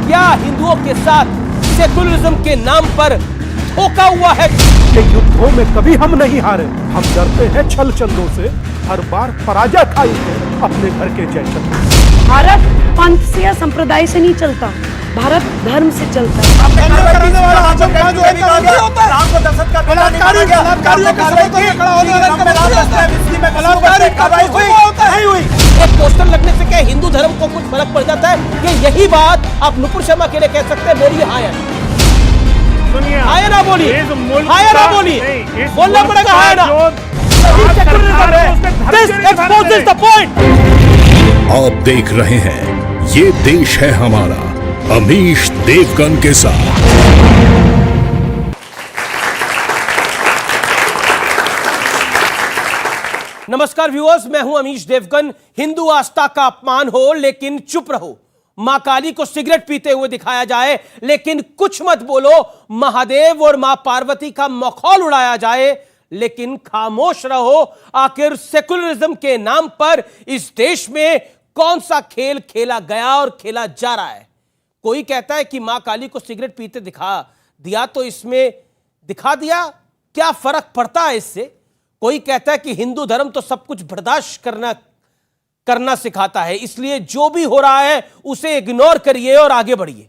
क्या हिंदुओं के साथ सेकुलरिज्म के नाम पर धोखा हुआ है? ये युद्धों में कभी हम नहीं हारे। हम डरते हैं छल चंदों से, हर बार पराजय खाई है अपने घर के जैसे। भारत पंथ से या संप्रदाय से नहीं चलता, भारत धर्म से चलता है। एक पोस्टर लगने से क्या हिंदू धर्म को कुछ फर्क पड़ जाता है? कि यही बात आप नुपुर शर्मा के लिए कह सकते हैं। बोलिए हाँ या हाय ना बोलिए, हाय ना बोलिए, बोलना पड़ेगा हाय ना। This exposes the point. आप देख रहे हैं ये देश है हमारा, अमीश देवगन के साथ। नमस्कार व्यूअर्स, मैं हूं अमीश देवगन। हिंदू आस्था का अपमान हो लेकिन चुप रहो, मां काली को सिगरेट पीते हुए दिखाया जाए लेकिन कुछ मत बोलो, महादेव और मां पार्वती का मखौल उड़ाया जाए लेकिन खामोश रहो। आखिर सेकुलरिज्म के नाम पर इस देश में कौन सा खेल खेला गया और खेला जा रहा है? कोई कहता है कि मां काली को सिगरेट पीते दिखा दिया तो इसमें दिखा दिया, क्या फर्क पड़ता है इससे? कोई कहता है कि हिंदू धर्म तो सब कुछ बर्दाश्त करना सिखाता है, इसलिए जो भी हो रहा है उसे इग्नोर करिए और आगे बढ़िए।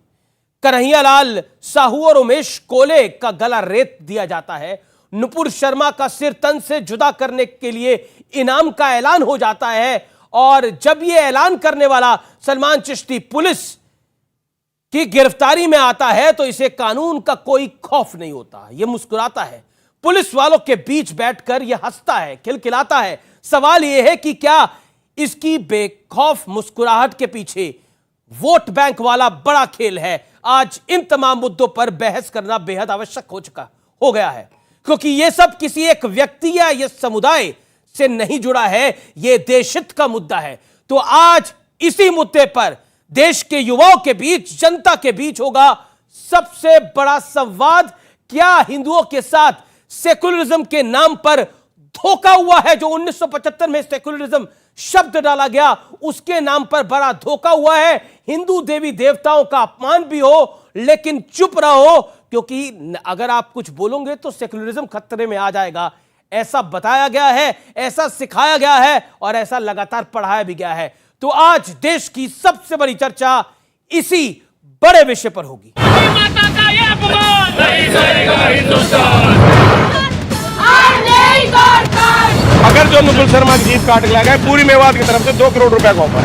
कन्हैयालाल साहू और उमेश कोले का गला रेत दिया जाता है, नुपुर शर्मा का सिर तन से जुदा करने के लिए इनाम का ऐलान हो जाता है, और जब यह ऐलान करने वाला सलमान चिश्ती पुलिस की गिरफ्तारी में आता है तो इसे कानून का कोई खौफ नहीं होता। यह मुस्कुराता है, पुलिस वालों के बीच बैठकर यह हंसता है, खिलखिलाता है। सवाल यह है कि क्या इसकी बेखौफ मुस्कुराहट के पीछे वोट बैंक वाला बड़ा खेल है? आज इन तमाम मुद्दों पर बहस करना बेहद आवश्यक हो गया है, क्योंकि यह सब किसी एक व्यक्ति या यह समुदाय से नहीं जुड़ा है, यह देशहित का मुद्दा है। तो आज इसी मुद्दे पर देश के युवाओं के बीच, जनता के बीच होगा सबसे बड़ा संवाद। क्या हिंदुओं के साथ सेकुलरिज्म के नाम पर धोखा हुआ है? जो 1975 में सेकुलरिज्म शब्द डाला गया, उसके नाम पर बड़ा धोखा हुआ है। हिंदू देवी देवताओं का अपमान भी हो लेकिन चुप रहो, क्योंकि अगर आप कुछ बोलोगे तो सेकुलरिज्म खतरे में आ जाएगा। ऐसा बताया गया है, ऐसा सिखाया गया है और ऐसा लगातार पढ़ाया भी गया है। तो आज देश की सबसे बड़ी चर्चा इसी बड़े विषय पर होगी। अगर जो नुपुर शर्मा की जीत काट लिया गया, पूरी मेवात की तरफ से 2 करोड़ रुपए का ऑफर।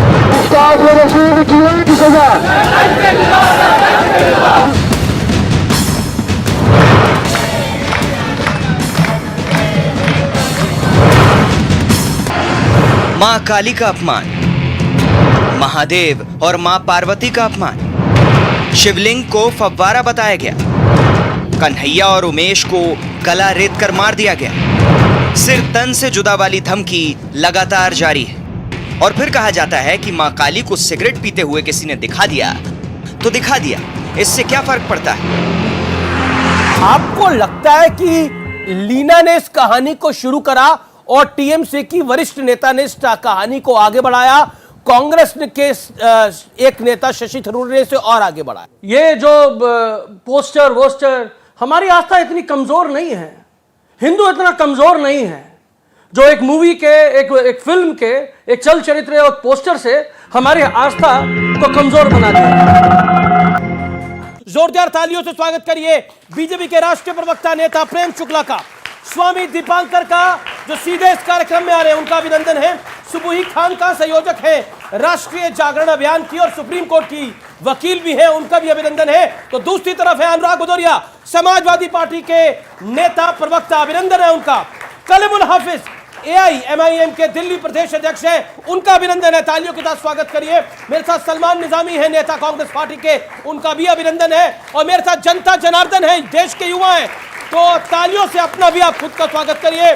मां काली का अपमान, महादेव और मां पार्वती का अपमान, शिवलिंग को फव्वारा बताया गया, कन्हैया और उमेश को गला रेत कर मार दिया गया, सिर तन से जुदा वाली धमकी लगातार जारी है। और फिर कहा जाता है कि मां काली को सिगरेट पीते हुए किसी ने दिखा दिया तो दिखा दिया, इससे क्या फर्क पड़ता है? आपको लगता है कि लीना ने इस कहानी को शुरू करा और टीएमसी की वरिष्ठ नेता ने इस कहानी को आगे बढ़ाया, कांग्रेस के एक नेता शशि थरूर ने इसे और आगे बढ़ाया? ये जो पोस्टर वोस्टर, हमारी आस्था इतनी कमजोर नहीं है, हिंदू इतना कमजोर नहीं है जो एक मूवी के, एक फिल्म के, एक चल चरित्र और पोस्टर से हमारी आस्था को कमजोर बना दिया। जोरदार तालियों से स्वागत करिए बीजेपी के राष्ट्रीय प्रवक्ता नेता प्रेम शुक्ला का, स्वामी दीपांकर का जो सीधे इस कार्यक्रम में आ रहे हैं उनका अभिनंदन है, सुबुही खान का संयोजक है राष्ट्रीय जागरण अभियान की और सुप्रीम कोर्ट की वकील भी है, उनका भी अभिनंदन है। तो दूसरी तरफ है अनुराग भदौरिया, समाजवादी पार्टी के नेता प्रवक्ता, अभिनंदन है उनका। कलीमुल हाफिज एआईएमआईएम के दिल्ली प्रदेश अध्यक्ष है, उनका अभिनंदन है, तालियों के साथ स्वागत करिए। मेरे साथ सलमान निजामी है, नेता कांग्रेस पार्टी के, उनका भी अभिनंदन है। और मेरे साथ जनता जनार्दन है, देश के युवा हैं, तो तालियों से अपना भी आप खुद का स्वागत करिए।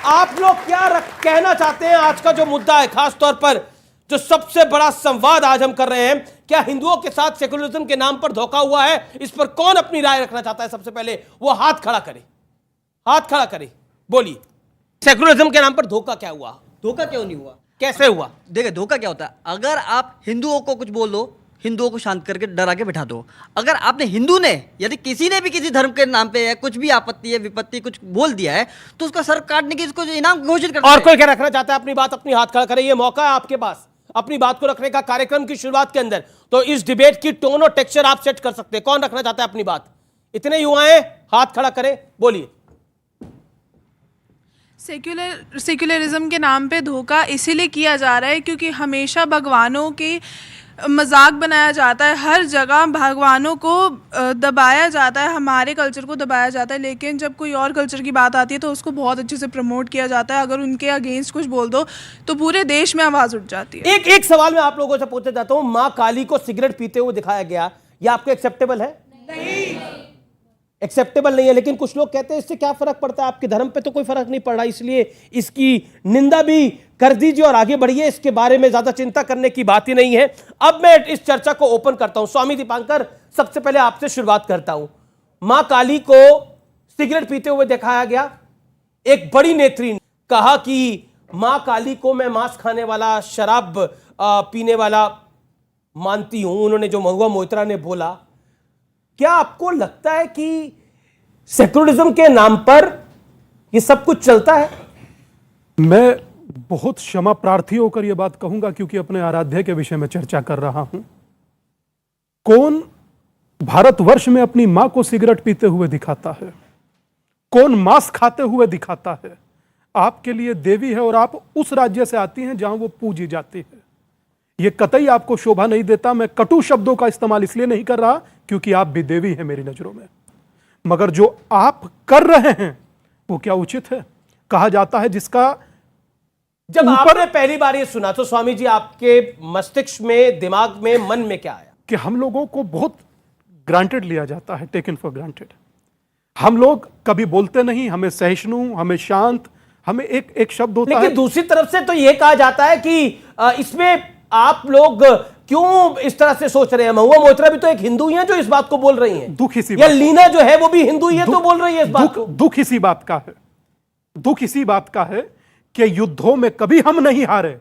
आप लोग क्या कहना चाहते हैं? आज का जो मुद्दा है, खास तौर पर जो सबसे बड़ा संवाद आज हम कर रहे हैं, क्या हिंदुओं के साथ सेकुलरिज्म के नाम पर धोखा हुआ है? इस पर कौन अपनी राय रखना चाहता है? सबसे पहले वो हाथ खड़ा करे, हाथ खड़ा करे, बोलिए। सेकुलरिज्म के नाम पर धोखा क्या हुआ? धोखा क्यों नहीं हुआ? कैसे हुआ? देखिए, धोखा क्या होता है, अगर आप हिंदुओं को कुछ बोल दो, हिंदुओं को शांत करके डरा के बिठा दो। अगर आपने हिंदू ने यदि किसी ने भी किसी धर्म के नाम पे है कुछ भी आपत्ति है विपत्ति कुछ बोल दिया है तो उसका सर काटने की इसको इनाम घोषित कर। और कोई क्या रखना चाहता है अपनी बात, अपनी हाथ खड़ा करे, ये मौका है आपके पास अपनी बात को रखने का कार्यक्रम की शुरुआत के अंदर। तो इस डिबेट की टोन और टेक्सचर आप सेट कर सकते हैं। कौन रखना चाहता है अपनी बात? इतने युवाएं हाथ खड़ा करें, बोलिए। सेक्युलरिज्म के नाम पे धोखा इसीलिए किया जा रहा है क्योंकि हमेशा भगवानों की मजाक बनाया जाता है, हर जगह भगवानों को दबाया जाता है, हमारे कल्चर को दबाया जाता है, लेकिन जब कोई और कल्चर की बात आती है तो उसको बहुत अच्छे से प्रमोट किया जाता है। अगर उनके अगेंस्ट कुछ बोल दो तो पूरे देश में आवाज उठ जाती है। एक सवाल मैं आप लोगों से पूछना चाहता हूं, मां काली को सिगरेट पीते हुए दिखाया गया, यह आपको एक्सेप्टेबल है? नहीं, एक्सेप्टेबल नहीं है। लेकिन कुछ लोग कहते हैं इससे क्या फर्क पड़ता है, आपके धर्म पे तो कोई फर्क नहीं पड़ रहा, इसलिए इसकी निंदा भी कर दीजिए और आगे बढ़िए, इसके बारे में ज्यादा चिंता करने की बात ही नहीं है। अब मैं इस चर्चा को ओपन करता हूं। स्वामी दीपांकर, सबसे पहले आपसे शुरुआत करता हूं। मां काली को सिगरेट पीते हुए दिखाया गया, एक बड़ी नेत्री ने कहा कि मां काली को मैं मांस खाने वाला, शराब पीने वाला मानती हूं, उन्होंने जो महुआ मोइत्रा ने बोला। क्या आपको लगता है कि सेक्युलरिज्म के नाम पर यह सब कुछ चलता है? मैं बहुत क्षमा प्रार्थी होकर यह बात कहूंगा क्योंकि अपने आराध्य के विषय में चर्चा कर रहा हूं। कौन भारतवर्ष में अपनी मां को सिगरेट पीते हुए दिखाता है? कौन मांस खाते हुए दिखाता है? आपके लिए देवी है और आप उस राज्य से आती हैं जहां वो पूजी जाती है। यह कतई आपको शोभा नहीं देता। मैं कटु शब्दों का इस्तेमाल इसलिए नहीं कर रहा क्योंकि आप भी देवी हैं मेरी नजरों में, मगर जो आप कर रहे हैं वो क्या उचित है? कहा जाता है जिसका जब आपने पहली बार ये सुना तो स्वामी जी आपके मस्तिष्क में, दिमाग में, मन में क्या आया? कि हम लोगों को बहुत ग्रांटेड लिया जाता है, टेकन फॉर ग्रांटेड। हम लोग कभी बोलते नहीं, हमें सहिष्णु, हमें शांत, हमें एक शब्द होता है। लेकिन दूसरी तरफ से तो यह कहा जाता है कि इसमें आप लोग क्यों इस तरह से सोच रहे हैं? महुआ मोइत्रा भी तो एक हिंदू ही है जो इस बात को बोल रही हैं। दुख इसी या लीना जो है वो भी हिंदू ही है तो बोल रही है इस बात को। दुख इसी बात का है, दुख इसी बात का है कि युद्धों में कभी हम नहीं हारे,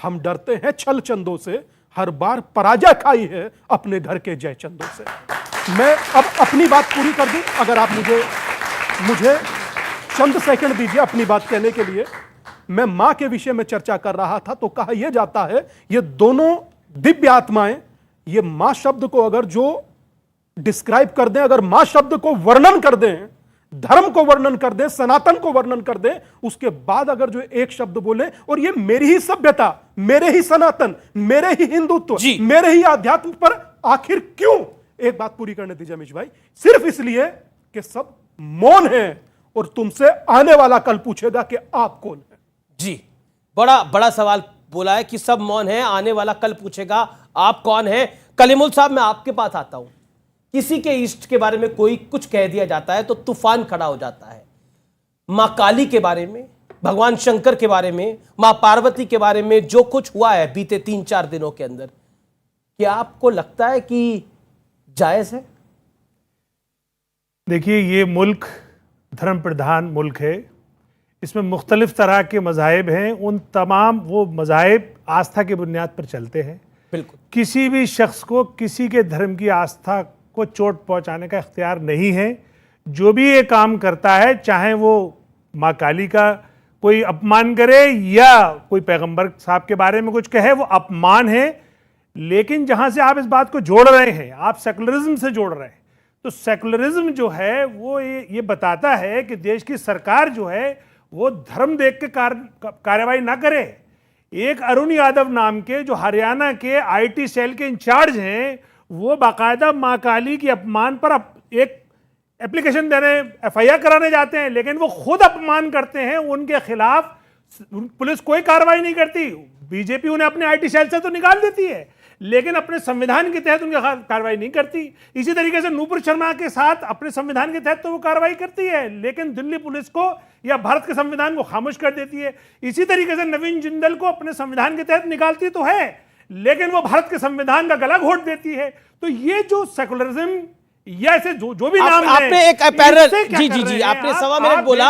हम डरते हैं छल चंदों से, हर बार पराजय खाई है अपने घर के जय चंदों से। मैं अब अपनी बात पूरी कर दूं, अगर आप मुझे चंद सेकंड दीजिए अपनी बात कहने के लिए। मैं मां के विषय में चर्चा कर रहा था तो कहा यह जाता है ये दोनों दिव्य आत्माएं, ये मां शब्द को अगर जो डिस्क्राइब कर दें, अगर मां शब्द को वर्णन कर दें, धर्म को वर्णन कर दें, सनातन को वर्णन कर दें, उसके बाद अगर जो एक शब्द बोले और ये मेरी ही सभ्यता, मेरे ही सनातन, मेरे ही हिंदुत्व, मेरे ही आध्यात्म पर आखिर क्यों? एक बात पूरी करने दीजिए अमीश भाई। सिर्फ इसलिए कि सब मौन है और तुमसे आने वाला कल पूछेगा कि आप कौन है। जी, बड़ा बड़ा सवाल बोला है कि सब मौन है, आने वाला कल पूछेगा आप कौन है। कलीमुल साहब, मैं आपके पास आता हूं। किसी के इष्ट के बारे में कोई कुछ कह दिया जाता है तो तूफान खड़ा हो जाता है। मां काली के बारे में, भगवान शंकर के बारे में, मां पार्वती के बारे में जो कुछ हुआ है बीते 3-4 दिनों के अंदर, क्या आपको लगता है कि जायज है? देखिए, ये मुल्क धर्म प्रधान मुल्क है, इसमें मुख्तलिफ तरह के मज़ाहिब हैं, उन तमाम वो मज़ाहिब आस्था की बुनियाद पर चलते हैं। बिल्कुल, किसी भी शख्स को किसी के धर्म की आस्था को चोट पहुंचाने का इख्तियार नहीं है। जो भी ये काम करता है, चाहे वो माँ काली का कोई अपमान करे या कोई पैगंबर साहब के बारे में कुछ कहे, वो अपमान है। लेकिन जहाँ से आप इस बात को जोड़ रहे हैं, आप सेकुलरिज्म से जोड़ रहे हैं, तो सेकुलरिज्म जो है वो ये बताता है कि देश की सरकार जो है वो धर्म देख के कार्रवाई ना करे। एक अरुण यादव नाम के जो हरियाणा के आईटी सेल के इंचार्ज हैं, वो बाकायदा माँ काली के अपमान पर एक एप्लीकेशन देने, एफआईआर कराने जाते हैं, लेकिन वो खुद अपमान करते हैं, उनके खिलाफ पुलिस कोई कार्रवाई नहीं करती। बीजेपी उन्हें अपने आईटी सेल से तो निकाल देती है, लेकिन अपने संविधान के तहत उनके खिलाफ कार्रवाई नहीं करती। इसी तरीके से नूपुर शर्मा के साथ अपने संविधान के तहत तो वो कार्रवाई करती है, लेकिन दिल्ली पुलिस को या भारत के संविधान को खामोश कर देती है। इसी तरीके से नवीन जिंदल को अपने संविधान के तहत निकालती तो है, लेकिन वो भारत के संविधान का गला घोट देती है। तो ये जो सेकुलरिज्म या ऐसे जो भी नाम आपने एक पैरल, जी आपने 1.25 मिनट बोला,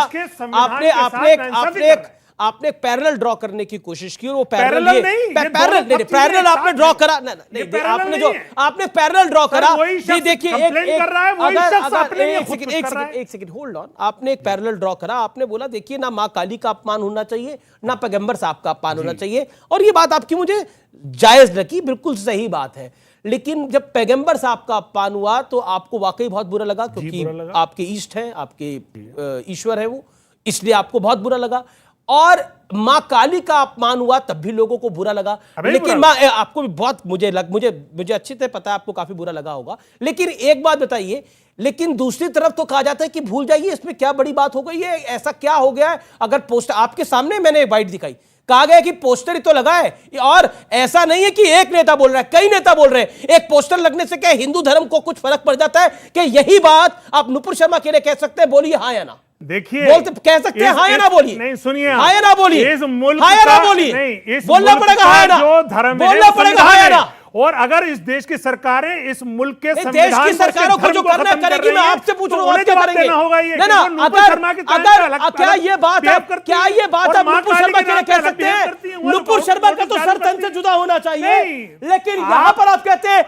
आपने एक पैरेलल ड्रॉ करने की कोशिश की और वो Parallel नहीं, ये दोनों सब पैरेलल चीजें आपने साथ ड्रॉ हैं। करा ये parallel आपने जो नहीं है। आपने पैरेलल ड्रॉ करा वही शख्स देखिए complain कर रहा है, वही शख्स अपने लिए खुद एक कर रहा है। Second hold on. आपने एक पैरेलल ड्रॉ करा, आपने बोला देखिए ना मां काली का अपमान होना चाहिए ना पैगंबर साहब का अपमान होना चाहिए, और ये बात आपकी मुझे जायज लगी, बिल्कुल सही बात है। लेकिन जब पैगंबर साहब का अपमान हुआ तो आपको वाकई बहुत बुरा लगा, क्योंकि बुरा लगा। आपके इष्ट हैं, आपके ईश्वर है वो, इसलिए आपको बहुत बुरा लगा। और मां काली का अपमान हुआ तब भी लोगों को बुरा लगा, लेकिन आपको भी बहुत मुझे अच्छी तरह पता है आपको काफी बुरा लगा होगा। लेकिन एक बात बताइए, लेकिन दूसरी तरफ तो कहा जाता है कि भूल जाइए, इसमें क्या बड़ी बात हो गई है, ऐसा क्या हो गया है? अगर पोस्टर आपके सामने मैंने वाइट दिखाई, कहा गया कि पोस्टर ही तो लगा है, और ऐसा नहीं है कि एक नेता बोल रहा है, कई नेता बोल रहे हैं। एक पोस्टर लगने से क्या हिंदू धर्म को कुछ फर्क पड़ जाता है? कि यही बात आप नुपुर शर्मा के लिए कह सकते हैं, बोलिए हाँ या ना। देखिए बोलते कह सकते हैं हाँ या ना बोलिए। नहीं सुनिए, हाँ या ना बोलिए, इस मुल्क हाँ या ना का बोलिए, नहीं, इस बोलना मुल्क पड़ेगा का हाँ या ना, जो धर्म है, बोलना पड़ेगा हाँ या ना। और अगर इस देश की सरकारें इस मुल्क के देश संविधान की सरकारों को जो करना करेगी, मैं आपसे पूछ रहा हूं, आप क्या करेंगे? ना अगर क्या ये बात आप नुपुर शर्मा के लिए कह सकते हैं? नुपुर शर्मा का तो सर तन से जुदा होना चाहिए, लेकिन यहां पर आप कहते हैं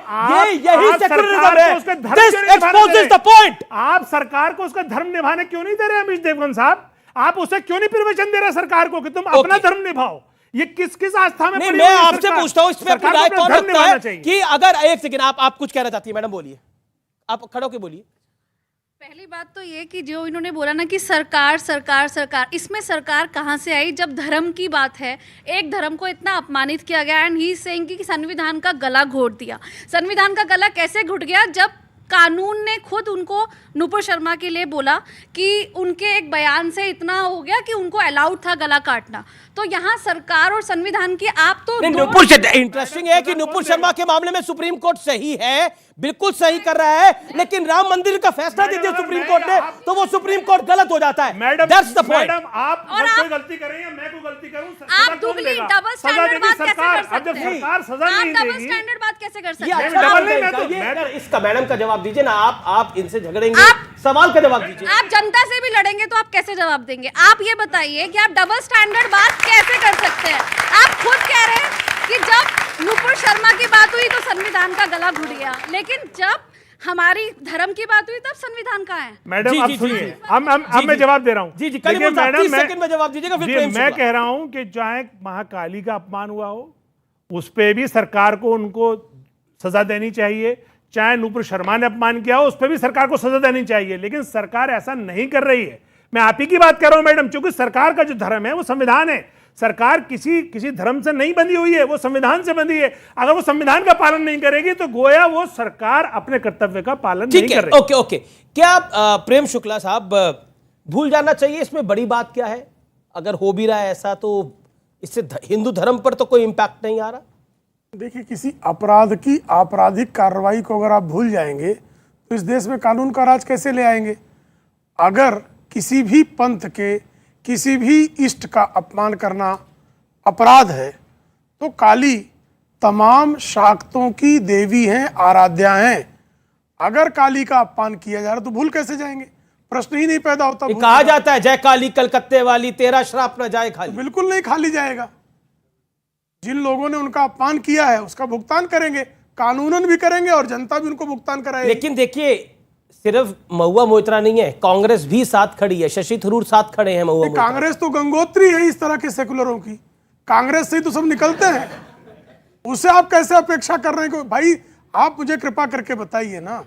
यही सेक्युलरिज्म है। This exposes the point. आप सरकार को उसका धर्म निभाने क्यों नहीं दे रहे अमीश देवगन साहब? आप उसे क्यों नहीं प्रवचन दे रहे सरकार को कि तुम अपना धर्म निभाओ? ये किस आस्था में? नहीं, मैं आपसे पूछता हूं, इसमें अपनी राय कौन रखता है कि अगर एक सेकंड आप कुछ कहना चाहती है मैडम, बोलिए, आप खड़े होकर बोलिए। पहली बात तो ये कि जो इन्होंने बोला ना कि सरकार सरकार सरकार, इसमें सरकार कहाँ से आई जब धर्म की बात है? एक धर्म को इतना अपमानित किया गया एंड ही सेइंग कि संविधान का गला घोट दिया। संविधान का गला कैसे घुट गया? जब कानून ने खुद उनको नुपुर शर्मा के लिए बोला कि उनके एक बयान से इतना हो गया कि उनको अलाउड था गला काटना। तो यहाँ सरकार और संविधान की आप तो इंटरेस्टिंग है कि नुपुर शर्मा के मामले में सुप्रीम कोर्ट सही है, बिल्कुल सही कर रहा है, लेकिन राम मंदिर का फैसला दे दिया सुप्रीम कोर्ट ने तो वो सुप्रीम कोर्ट गलत हो जाता है। That's the point. आप कोई गलती करें या मैं कोई गलती करूं, आप दुगली डबल स्टैंडर्ड बात कैसे कर सकते हैं? सरकार सजा नहीं देगी, आप डबल स्टैंडर्ड बात कैसे कर सकते हैं? इसका मैडम का जवाब दीजिए ना, आप इनसे झगड़ेंगे, सवाल का जवाब दीजिए। आप जनता से भी लड़ेंगे तो आप कैसे जवाब देंगे? आप ये बताइए कि आप डबल स्टैंडर्ड बात कैसे कर सकते हैं? आप खुद कह रहे हैं कि जब नुपुर शर्मा की बात हुई तो संविधान का गला घुट गया, लेकिन जब हमारी धर्म की बात हुई तब संविधान कहाँ है? मैडम आप सुनिए, अब मैं जवाब दे रहा हूँ। जी मैडम, मैं जवाब दीजिएगा, मैं कह रहा हूँ कि चाहे महाकाली का अपमान हुआ हो उस पर भी सरकार को उनको सजा देनी चाहिए, चाहे नुपुर शर्मा ने अपमान किया हो उस पर भी सरकार को सजा देनी चाहिए, लेकिन सरकार ऐसा नहीं कर रही है। मैं आप ही की बात कर रहा हूं मैडम, क्योंकि सरकार का जो धर्म है वो संविधान है। सरकार किसी धर्म से नहीं बंधी हुई है, वो संविधान से बंधी है। अगर वो संविधान का पालन नहीं करेगी तो गोया वो सरकार अपने कर्तव्य का पालन नहीं कर रही। ओके। क्या प्रेम शुक्ला साहब भूल जाना चाहिए, इसमें बड़ी बात क्या है? अगर हो भी रहा है ऐसा तो इससे हिंदू धर्म पर तो कोई इंपैक्ट नहीं आ रहा। देखिए, किसी अपराध की आपराधिक कार्रवाई को अगर आप भूल जाएंगे तो इस देश में कानून का राज कैसे ले आएंगे? अगर किसी भी पंथ के किसी भी इष्ट का अपमान करना अपराध है तो काली तमाम शाक्तों की देवी हैं, आराध्या हैं। अगर काली का अपमान किया जा रहा तो भूल कैसे जाएंगे? प्रश्न ही नहीं पैदा होता। कहा जाता है जय काली कलकत्ते वाली, तेरा श्राप न जाए खाली। बिल्कुल नहीं खाली जाएगा। जिन लोगों ने उनका अपमान किया है उसका भुगतान करेंगे, कानूनन भी करेंगे और जनता भी उनको भुगतान कराएगी। लेकिन देखिए, सिर्फ महुआ मोइत्रा नहीं है, कांग्रेस भी साथ खड़ी है, शशि थरूर साथ खड़े हैं। महुआ कांग्रेस तो गंगोत्री है इस तरह के सेकुलरों की, कांग्रेस से ही तो सब निकलते हैं। उसे आप कैसे अपेक्षा कर रहे हैं? भाई आप मुझे कृपा करके बताइए ना,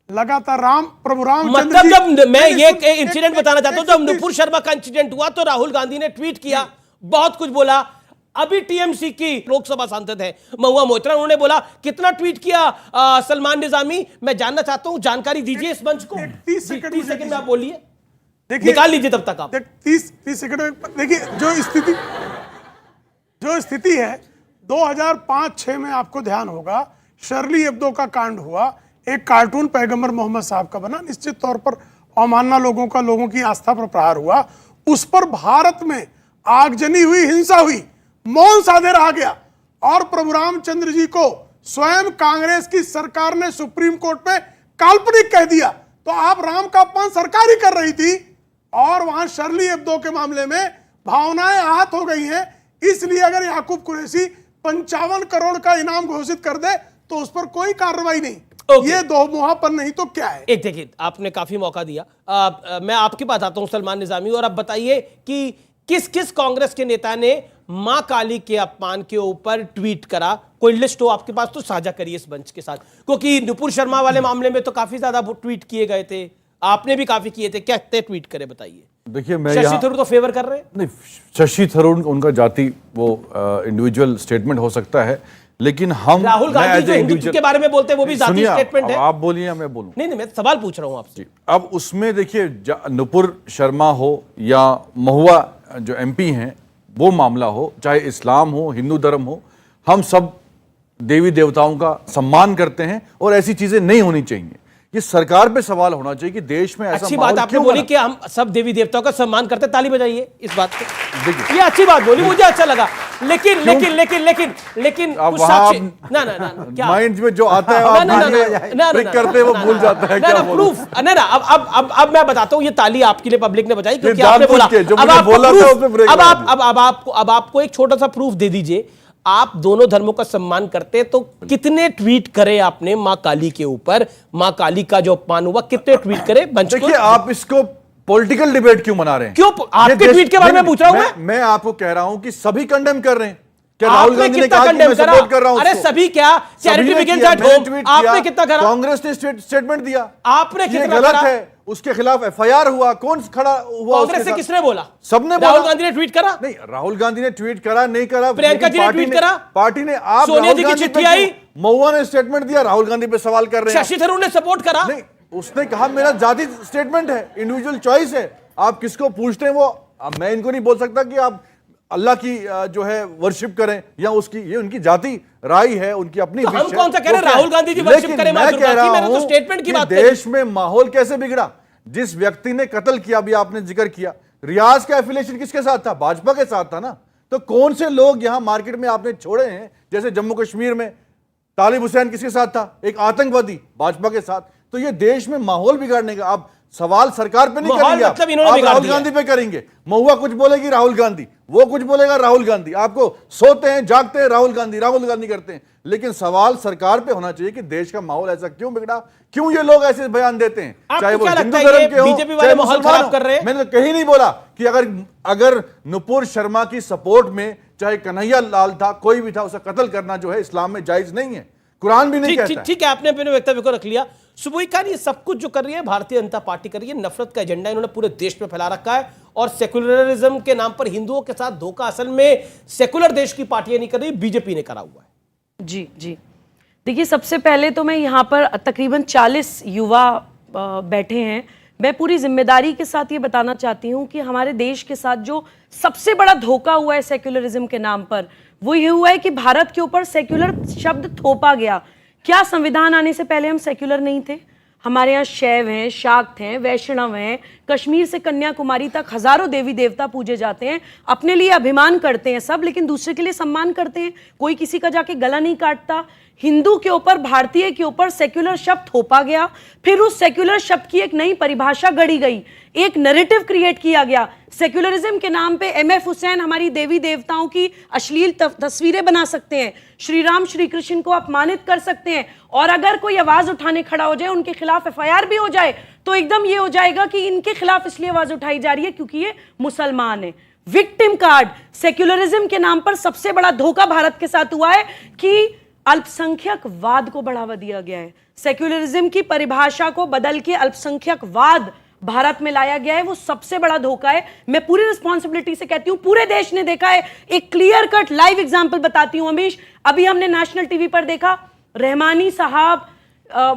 लगातार प्रभु रामचंद्र जी, जब मैं ये इंसिडेंट बताना चाहता हूं, जब नुपुर शर्मा का इंसिडेंट हुआ तो राहुल गांधी ने ट्वीट किया, बहुत कुछ बोला। अभी टीएमसी की लोकसभा सांसद है महुआ मोइत्रा, उन्होंने बोला, कितना ट्वीट किया सलमान निजामी, मैं जानना चाहता हूं, जानकारी दीजिए इस मंच को। 30 सेकंड में आप बोलिए, निकाल लीजिए तब तक आप। 30 सेकंड में देखिए, जो स्थिति है 2005-6 में आपको ध्यान होगा, शर्ली एब्दो का कांड हुआ, एक कार्टून पैगंबर मोहम्मद साहब का बना, निश्चित तौर पर अवमानना लोगों की आस्था पर प्रहार हुआ, उस पर भारत में आगजनी हुई, हिंसा हुई, मौन साधे रहा गया और प्रभु रामचंद्र जी को स्वयं कांग्रेस की सरकार ने सुप्रीम कोर्ट में काल्पनिक कह दिया। तो आप राम का अपमान सरकार ही कर रही थी और वहां शर्ली एब्दो के मामले में भावनाएं आहत हो गई हैं, इसलिए अगर याकूब कुरैशी 55 करोड़ का इनाम घोषित कर दे तो उस पर कोई कार्रवाई नहीं। ये दो मुहापन नहीं तो क्या है। एक देखिए, आपने काफी मौका दिया। मैं आपके पास आता हूं सलमान निजामी, और अब बताइए कि किस किस कांग्रेस के नेता ने मां काली के अपमान के ऊपर ट्वीट करा। कोई लिस्ट हो आपके पास तो साझा करिए इस मंच के साथ, क्योंकि नुपुर शर्मा वाले मामले में तो काफी ज्यादा ट्वीट किए गए थे, आपने भी काफी किए थे। क्या ट्वीट करे बताइए। देखिए, मैं शशि थरूर तो फेवर कर रहे हैं। नहीं, शशि थरूर उनका जाति वो इंडिविजुअल स्टेटमेंट हो सकता है, लेकिन हम राहुल गांधी जो हिंदुत्व के बारे में बोलते हैं वो भी जाति स्टेटमेंट है। आप बोलिए या मैं बोलूं? नहीं, मैं सवाल पूछ रहा हूं आपसे। अब उसमें देखिए, नुपुर शर्मा हो या महुआ जो एमपी हैं, वो मामला हो, चाहे इस्लाम हो, हिंदू धर्म हो, हम सब देवी देवताओं का सम्मान करते हैं और ऐसी चीजें नहीं होनी चाहिए। ये सरकार पे सवाल होना चाहिए कि देश में ऐसा अच्छी बात आपने बोली कि हम सब देवी देवताओं का सम्मान करते हैं, ताली बजाइए इस बात पे। देखिए, ये अच्छी बात बोली, मुझे अच्छा लगा। लेकिन लेकिन लेकिन लेकिन लेकिन कुछ साक्षी ना ना ना क्या माइंड में जो आता है आप करते वो भूल जाता है। ना प्रूफ ना ना अब मैं बताता हूं, ये ताली आपके लिए पब्लिक ने बजाई क्योंकि आपने बोला। अब आपको एक छोटा सा प्रूफ दे दीजिए। आप दोनों धर्मों का सम्मान करते तो कितने ट्वीट करे आपने मां काली के ऊपर? मां काली का जो अपमान हुआ, कितने ट्वीट करे? देखिए, आप इसको पॉलिटिकल डिबेट क्यों बना रहे हैं? क्यों आपके ट्वीट के बारे में पूछ रहा हूं मैं आपको कह रहा हूं कि सभी कंडेम कर रहे हैं। क्या राहुल गांधी ने कहा कि मैं सपोर्ट कर रहा हूं? अरे सभी क्या, चैरिटी बिगिंस एट होम, आपने कितना करा? कांग्रेस ने स्टेटमेंट दिया, आपने कितना गलत है, उसके खिलाफ एफआईआर हुआ, कौन खड़ा हुआ? कांग्रेस से किसने बोला? सबने बोला। राहुल गांधी ने ट्वीट करा? नहीं, राहुल गांधी ने ट्वीट करा नहीं करा, प्रियंका जी ने ट्वीट करा, पार्टी ने। आप सोनिया जी की चिट्ठी आई, महुआ ने स्टेटमेंट दिया, राहुल गांधी पे सवाल कर रहे हैं। शशि थरूर ने सपोर्ट करा? नहीं, उसने कहा मेरा जाति स्टेटमेंट है, इंडिविजुअल चॉइस है। आप किसको पूछते हैं वो, अब मैं इनको नहीं बोल सकता कि आप अल्लाह की जो है वर्शिप करें या उसकी, ये उनकी जाति राय है, उनकी अपनी तो हम कौन सा कह रहे हैं राहुल गांधी जी वर्शिप करें? मैं कह रहा हूं तो स्टेटमेंट की बात देश में माहौल कैसे बिगड़ा। जिस व्यक्ति ने कत्ल किया, अभी आपने जिक्र किया, रियाज का एफिलिएशन किसके साथ था? भाजपा के साथ था ना। तो कौन से लोग यहां मार्केट में आपने छोड़े हैं? जैसे जम्मू कश्मीर में तालिब हुसैन किसके साथ था? एक आतंकवादी, भाजपा के साथ। तो ये देश में माहौल बिगाड़ने का आप सवाल सरकार पे नहीं करेंगे, मतलब आप राहुल गांधी पे करेंगे। महुआ कुछ बोलेगी, राहुल गांधी, वो कुछ बोलेगा, राहुल गांधी। आपको सोते हैं जागते हैं राहुल गांधी करते हैं। लेकिन सवाल सरकार पे होना चाहिए कि देश का माहौल ऐसा क्यों बिगड़ा, क्यों ये लोग ऐसे बयान देते हैं, चाहे वो हिंदू धर्म के हो, बीजेपी वाले माहौल खराब कर रहे हैं। मैंने कहीं नहीं बोला कि अगर नुपुर शर्मा की सपोर्ट में चाहे कन्हैया लाल था, कोई भी था, उसे कत्ल करना जो है इस्लाम में जायज नहीं है, कुरान भी नहीं कहता। ठीक है, आपने अपने वक्तव्य को रख लिया। सुबोई खान, ये सब कुछ जो कर रही है भारतीय जनता पार्टी कर रही है, नफरत का एजेंडा इन्होंने पूरे देश में फैला रखा है, और सेकुलरिज्म के नाम पर हिंदुओं के साथ धोखा असल में सेकुलर देश की पार्टियां नहीं कर रही, बीजेपी ने करा हुआ है। जी जी, देखिए, सबसे पहले तो मैं यहाँ पर तकरीबन 40 युवा बैठे हैं। मैं पूरी जिम्मेदारी के साथ ये बताना चाहती हूँ कि हमारे देश के साथ जो सबसे बड़ा धोखा हुआ है सेक्युलरिज्म के नाम पर, वो ये हुआ है कि भारत के ऊपर सेक्युलर शब्द थोपा गया। क्या संविधान आने से पहले हम सेक्युलर नहीं थे? हमारे यहाँ शैव हैं, शाक्त हैं, वैष्णव हैं, कश्मीर से कन्याकुमारी तक हजारों देवी देवता पूजे जाते हैं, अपने लिए अभिमान करते हैं सब, लेकिन दूसरे के लिए सम्मान करते हैं। कोई किसी का जाके गला नहीं काटता। हिंदू के ऊपर, भारतीय के ऊपर सेक्युलर शब्द थोपा गया, फिर उस सेक्युलर शब्द की एक नई परिभाषा गढ़ी गई, एक नैरेटिव क्रिएट किया गया। सेक्युलरिज्म के नाम पे एमएफ हुसैन हमारी देवी देवताओं की अश्लील तस्वीरें बना सकते हैं, श्री राम श्री कृष्ण को अपमानित कर सकते हैं, और अगर कोई आवाज उठाने खड़ा हो जाए, उनके खिलाफ एफआईआर भी हो जाए, तो एकदम ये हो जाएगा कि इनके खिलाफ इसलिए आवाज उठाई जा रही है क्योंकि ये मुसलमान है। विक्टिम कार्ड, सेक्युलरिज्म के नाम पर सबसे बड़ा धोखा भारत के साथ हुआ है कि अल्पसंख्यकवाद को बढ़ावा दिया गया है। सेक्युलरिज्म की परिभाषा को बदल के अल्पसंख्यकवाद भारत में लाया गया है, वो सबसे बड़ा धोखा है। मैं पूरी रिस्पॉन्सिबिलिटी से कहती हूं, पूरे देश ने देखा है। एक क्लियर कट लाइव एग्जांपल बताती हूं अमीश, अभी हमने नेशनल टीवी पर देखा, रहमानी साहब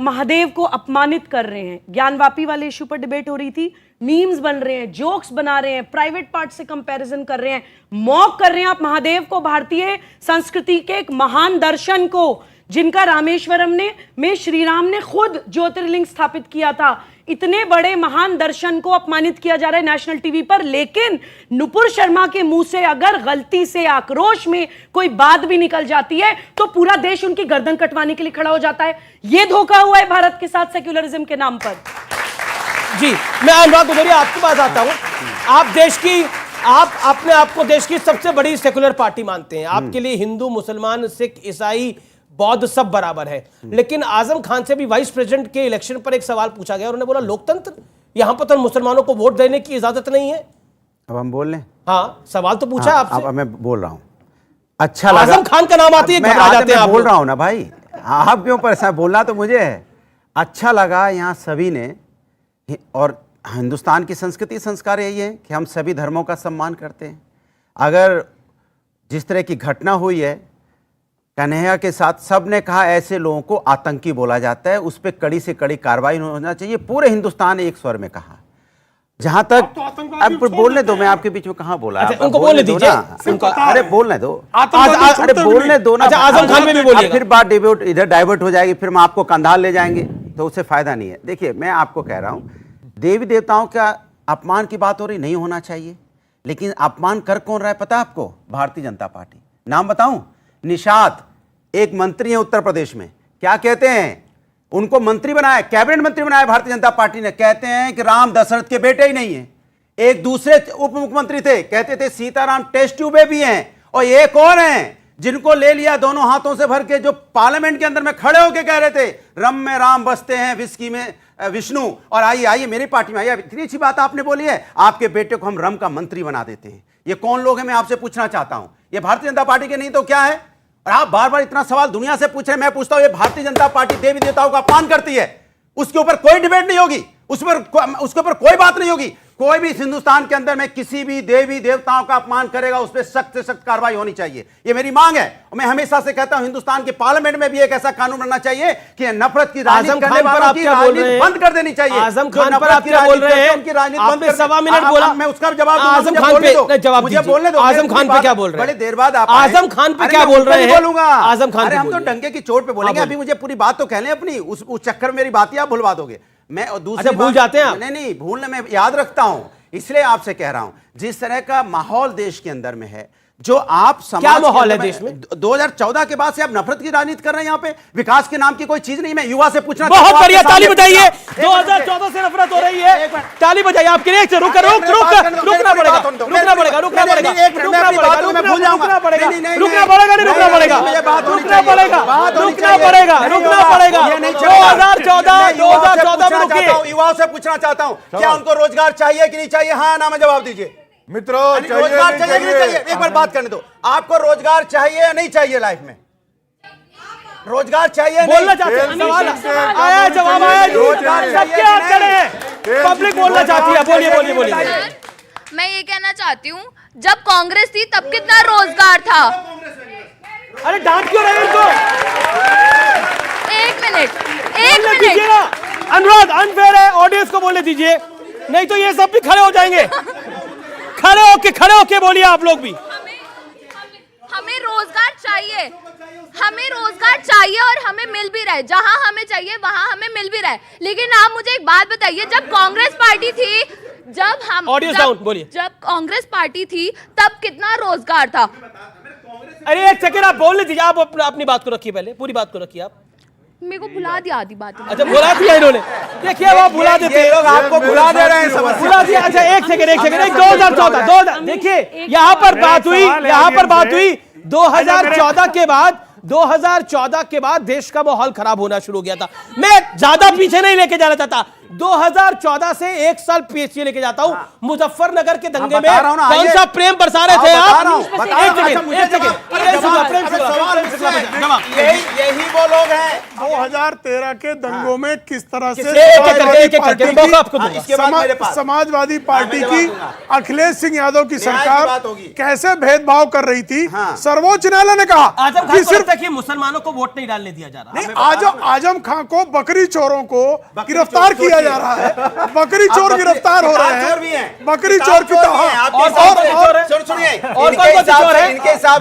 महादेव को अपमानित कर रहे हैं। ज्ञानवापी वाले इशू पर डिबेट हो रही थी, मीम्स बन रहे हैं, जोक्स बना रहे हैं, प्राइवेट पार्ट से कंपैरिजन कर रहे हैं, मॉक कर रहे हैं आप महादेव को, भारतीय संस्कृति के एक महान दर्शन को, जिनका रामेश्वरम में श्री राम ने खुद ज्योतिर्लिंग स्थापित किया था। इतने बड़े महान दर्शन को अपमानित किया जा रहा है नेशनल टीवी पर। लेकिन नुपुर शर्मा के मुंह से अगर गलती से आक्रोश में कोई बात भी निकल जाती है तो पूरा देश उनकी गर्दन कटवाने के लिए खड़ा हो जाता है। यह धोखा हुआ है भारत के साथ सेक्युलरिज्म के नाम पर। जी, मैं अनुराग भदौरिया आपके पास आता हूं। आप देश की आप अपने आप को देश की सबसे बड़ी सेकुलर पार्टी मानते हैं, आपके लिए हिंदू, मुसलमान, सिख, ईसाई, बौद्ध सब बराबर है, लेकिन आजम खान से भी वाइस प्रेसिडेंट के इलेक्शन पर एक सवाल पूछा गया, उन्होंने बोला लोकतंत्र, यहां पर तो मुसलमानों को वोट देने की इजाजत नहीं है। अब हम बोल लें? हाँ, सवाल तो पूछा आपसे। अब मैं बोल रहा हूं, अच्छा लगा। आजम खान का नाम आते ही घबरा जाते हैं आप। बोल रहा हूं ना भाई, आप क्यों परेशान, बोलना तो मुझे है। अच्छा लगा यहाँ सभी ने, और हिंदुस्तान की संस्कृति संस्कार यही है कि हम सभी धर्मों का सम्मान करते हैं। अगर जिस तरह की घटना हुई है कन्हैया के साथ, सब ने कहा ऐसे लोगों को आतंकी बोला जाता है, उस पर कड़ी से कड़ी कार्रवाई होना चाहिए। पूरे हिंदुस्तान ने एक स्वर में कहा। जहां तक अब बोलने दो, मैं आपके बीच में कहां बोला? अच्छा, उनको बोलने दीजिए। अरे बोलने दो, अरे बोलने दो ना। आजम खान में भी बोलिए, फिर बात डिबेट इधर डाइवर्ट हो जाएगी, फिर हम आपको कंधार ले जाएंगे, तो उससे फायदा नहीं है। देखिए, मैं आपको कह रहा हूं, देवी देवताओं का अपमान की बात हो रही, नहीं होना चाहिए, लेकिन अपमान कर कौन रहा है पता है आपको? भारतीय जनता पार्टी। नाम बताऊं? निषाद, एक मंत्री है उत्तर प्रदेश में, क्या कहते हैं? उनको मंत्री बनाया, कैबिनेट मंत्री बनाया भारतीय जनता पार्टी ने। कहते हैं कि राम दशरथ के बेटे ही नहीं है। एक दूसरे उप मुख्यमंत्री थे, कहते थे सीताराम टेस्ट ट्यूब भी हैं। और एक और हैं जिनको ले लिया दोनों हाथों से भर के, जो पार्लियामेंट के अंदर में खड़े होकर कह रहे थे रम में राम बसते हैं, विस्की में विष्णु, और आइए आइए मेरी पार्टी में आइए। इतनी अच्छी बात आपने बोली है, आपके बेटे को हम रम का मंत्री बना देते हैं। ये कौन लोग हैं, मैं आपसे पूछना चाहता हूं। ये भारतीय जनता पार्टी के नहीं तो क्या है? और आप बार बार इतना सवाल दुनिया से पूछ रहे हैं, मैं पूछता हूं, ये भारतीय जनता पार्टी देवी देवताओं का अपमान करती है, उसके ऊपर कोई डिबेट नहीं होगी, उसके ऊपर कोई बात नहीं होगी। कोई भी इस हिंदुस्तान के अंदर में किसी भी देवी देवताओं का अपमान करेगा, उस पर सख्त से सख्त कार्रवाई होनी चाहिए, ये मेरी मांग है। और मैं हमेशा से कहता हूं, हिंदुस्तान के पार्लियामेंट में भी एक ऐसा कानून बनना चाहिए कि नफरत की राजनीति करने वालों की राजनीति बंद कर देनी चाहिए। आजम खान पर आप क्या बोल रहे हैं? उनकी राजनीति आपने सवा मिनट बोला, मैं उसका जवाब आजम खान पे जवाब मुझे बोलने दो। आजम खान पे क्या बोल रहे हैं? बड़ी देर बाद आप आजम खान पे क्या बोल रहे हैं? बोलूंगा आजम खान, अरे हम तो डंके की चोट पे बोलेंगे, अभी मुझे पूरी बात तो कह लें अपनी, उस चक्कर में मेरी बात ही आप भुलवा दोगे। मैं दूसरी भूल जाते हैं आप? नहीं, भूलने में याद रखता हूं, इसलिए आपसे कह रहा हूं, जिस तरह का माहौल देश के अंदर में है, जो आप समाज क्या माहौल है देश में? 2014 के बाद से आप नफरत की राजनीति कर रहे हैं। यहाँ पे विकास के नाम की कोई चीज नहीं। मैं युवा से पूछना, बहुत बढ़िया, ताली बजाइए। 2014 से नफरत हो रही है, ताली बजाइए। आपके लिए रुकना पड़ेगा, रुकना पड़ेगा, रुकना पड़ेगा, रुकना पड़ेगा, रुकना पड़ेगा, रुकना पड़ेगा, रुकना पड़ेगा, नहीं रुकना पड़ेगा, रुकना पड़ेगा, रुकना पड़ेगा, रुकना पड़ेगा। 2014 में रुकिए। युवाओं से पूछना चाहता हूँ, क्या उनको रोजगार चाहिए कि नहीं चाहिए? हाँ ना में जवाब दीजिए। मित्रों, रोजगार चाहिए कि नहीं चाहिए? एक बार बात करने दो, आपको रोजगार चाहिए या नहीं चाहिए? लाइफ में रोजगार चाहिए? बोलना चाहते हैं, सवाल आया, जवाब आया, रोजगार चाहिए, पब्लिक बोलना चाहती है। बोलिए बोलिए बोलिए। मैं ये कहना चाहती हूँ, जब कांग्रेस थी तब कितना रोजगार था? अरे डांट क्यों रहे इनको? एक मिनट, अनुराग, अनफेयर है, ऑडियंस को बोलने दीजिए, नहीं तो ये सब भी खड़े हो जाएंगे। खड़े होके बोलिए आप लोग भी। हमें रोजगार चाहिए, हमें रोजगार चाहिए और हमें मिल भी रहा है। जहां हमें चाहिए वहां हमें मिल भी रहा है। लेकिन आप मुझे एक बात बताइए, जब कांग्रेस पार्टी थी, जब कांग्रेस पार्टी थी तब कितना रोजगार था? अरे एक सेकंड, आप बोलने दीजिए, आप अपनी बात को रखिए, पहले पूरी बात को रखिए। आप मेरे को भुला दिया आधी बात। अच्छा, भुला दिया इन्होंने, देखिए वो भुला देते हैं, लोग आपको भुला दे रहे हैं, भुला दिया। अच्छा एक सेकंड, 2014 देखिए यहाँ पर बात हुई 2014 के बाद देश का माहौल खराब होना शुरू हो गया था। मैं ज्यादा पीछे नहीं लेके जाना चाहता, 2014 से एक साल पीछे लेके जाता हूं। मुजफ्फरनगर के दंगे में कौन सा प्रेम बरसा रहे थे आप? यही वो लोग हैं 2013 के दंगों में किस तरह से समाजवादी पार्टी की अखिलेश सिंह यादव की सरकार कैसे भेदभाव कर रही थी। सर्वोच्च न्यायालय ने कहा कि सिर्फ मुसलमानों को वोट नहीं डालने दिया जा रहा। आजम खान को बकरी चोरों को गिरफ्तार किया जा रहा है, बकरी चोर गिरफ्तार हो रहे हैं, बकरी चोर की